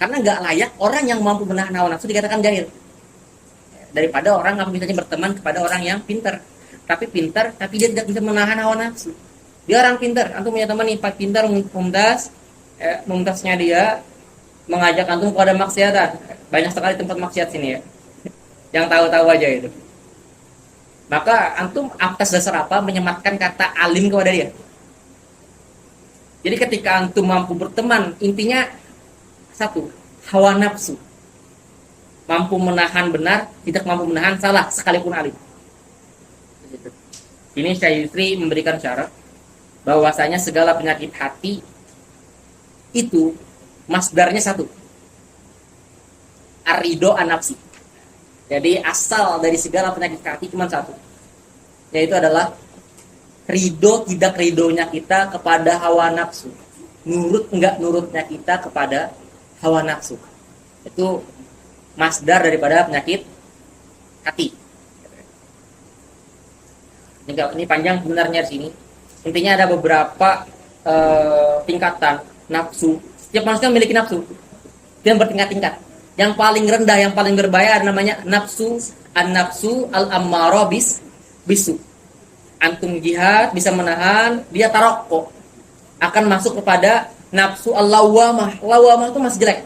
Speaker 2: karena nggak layak orang yang mampu menahan hawa nafsu dikatakan jahil, daripada orang yang misalnya berteman kepada orang yang pintar tapi dia tidak bisa menahan hawa nafsu. Dia orang pintar, antum punya teman nih pintar, mumtaznya dia mengajak antum kepada maksiatan. Banyak sekali tempat maksiat sini ya, yang tahu-tahu aja itu. Maka antum atas dasar apa menyematkan kata alim kepada dia? Jadi ketika antum mampu berteman, intinya satu, hawa nafsu. Mampu menahan benar, tidak mampu menahan salah, sekalipun alim. Ini Syekh Yusri memberikan syarat bahwasanya segala penyakit hati itu masdarnya satu, ar-ridho an-nafsi. Jadi asal dari segala penyakit hati cuma satu, yaitu adalah ridho tidak ridhonya kita kepada hawa nafsu, nurut enggak nurutnya kita kepada hawa nafsu. Itu masdar daripada penyakit hati. Ini panjang sebenarnya di sini. Intinya ada beberapa tingkatan nafsu. Setiap manusia memiliki nafsu dan bertingkat-tingkat. Yang paling rendah, yang paling berbahaya namanya nafsu an-nafsu al-ammarah bisu. Antum jihad bisa menahan, dia tarokko akan masuk kepada nafsu al-lawamah. Lawamah itu masih jelek.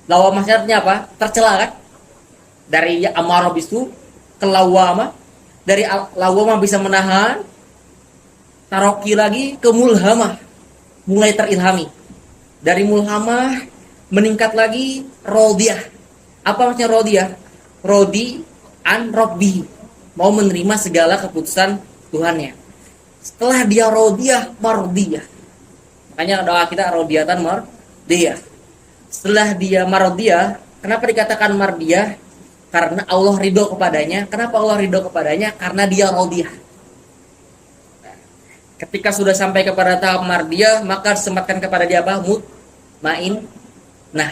Speaker 2: Lawamah artinya apa? Tercela kan? Dari ammarah bisu ke lawamah. Dari lawamah bisa menahan, taroki lagi ke mulhamah, mulai terilhami. Dari mulhamah meningkat lagi rodiyah. Apa maksudnya rodiyah? Rodi an robbi, mau menerima segala keputusan Tuhannya. Setelah dia rodiyah, mardiyah. Makanya doa kita rodiyatan mardiyah. Setelah dia mardiyah, kenapa dikatakan mardiyah? Karena Allah ridho kepadanya. Kenapa Allah ridho kepadanya? Karena dia rodiyah. Ketika sudah sampai kepada tahap mardiyah, maka disematkan kepada dia apa? Mutmain. Nah,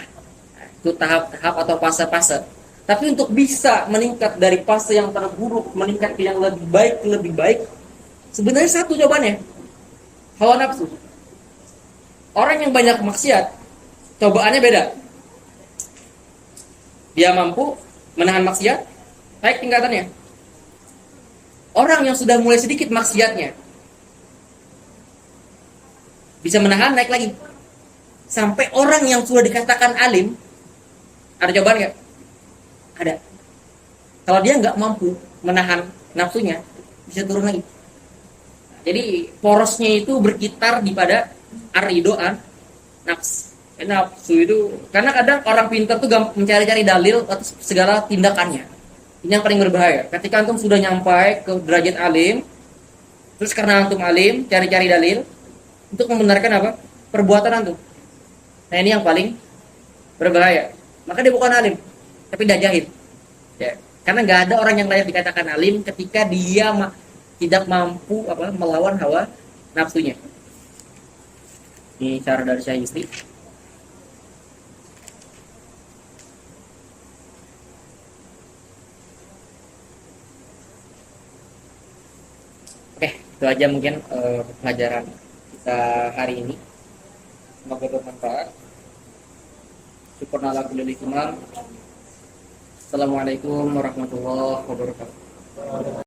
Speaker 2: itu tahap-tahap atau fase-fase. Tapi untuk bisa meningkat dari fase yang terburuk meningkat ke yang lebih baik, sebenarnya satu jawabannya, hawa nafsu. Orang yang banyak maksiat, cobaannya beda. Dia mampu menahan maksiat, naik tingkatannya. Orang yang sudah mulai sedikit maksiatnya, bisa menahan, naik lagi. Sampai orang yang sudah dikatakan alim, ada jawaban nggak? Ada. Kalau dia nggak mampu menahan nafsunya, bisa turun lagi. Jadi porosnya itu berkitar di pada ar-ridhoan nafs. Nafsu itu karena kadang orang pintar tuh mencari-cari dalil atas segala tindakannya. Ini yang paling berbahaya. Ketika antum sudah nyampai ke derajat alim, terus karena antum alim cari-cari dalil untuk membenarkan apa? Perbuatan antum. Nah ini yang paling berbahaya. Maka dia bukan alim, tapi dia jahil. Ya. Karena nggak ada orang yang layak dikatakan alim ketika dia tidak mampu melawan hawa nafsunya. Ini cara dari Syekh Yusri. Oke, itu aja mungkin pelajaran kita hari ini. Semoga bermanfaat. Syukurna ala kulli hikmah. Assalamualaikum warahmatullahi wabarakatuh.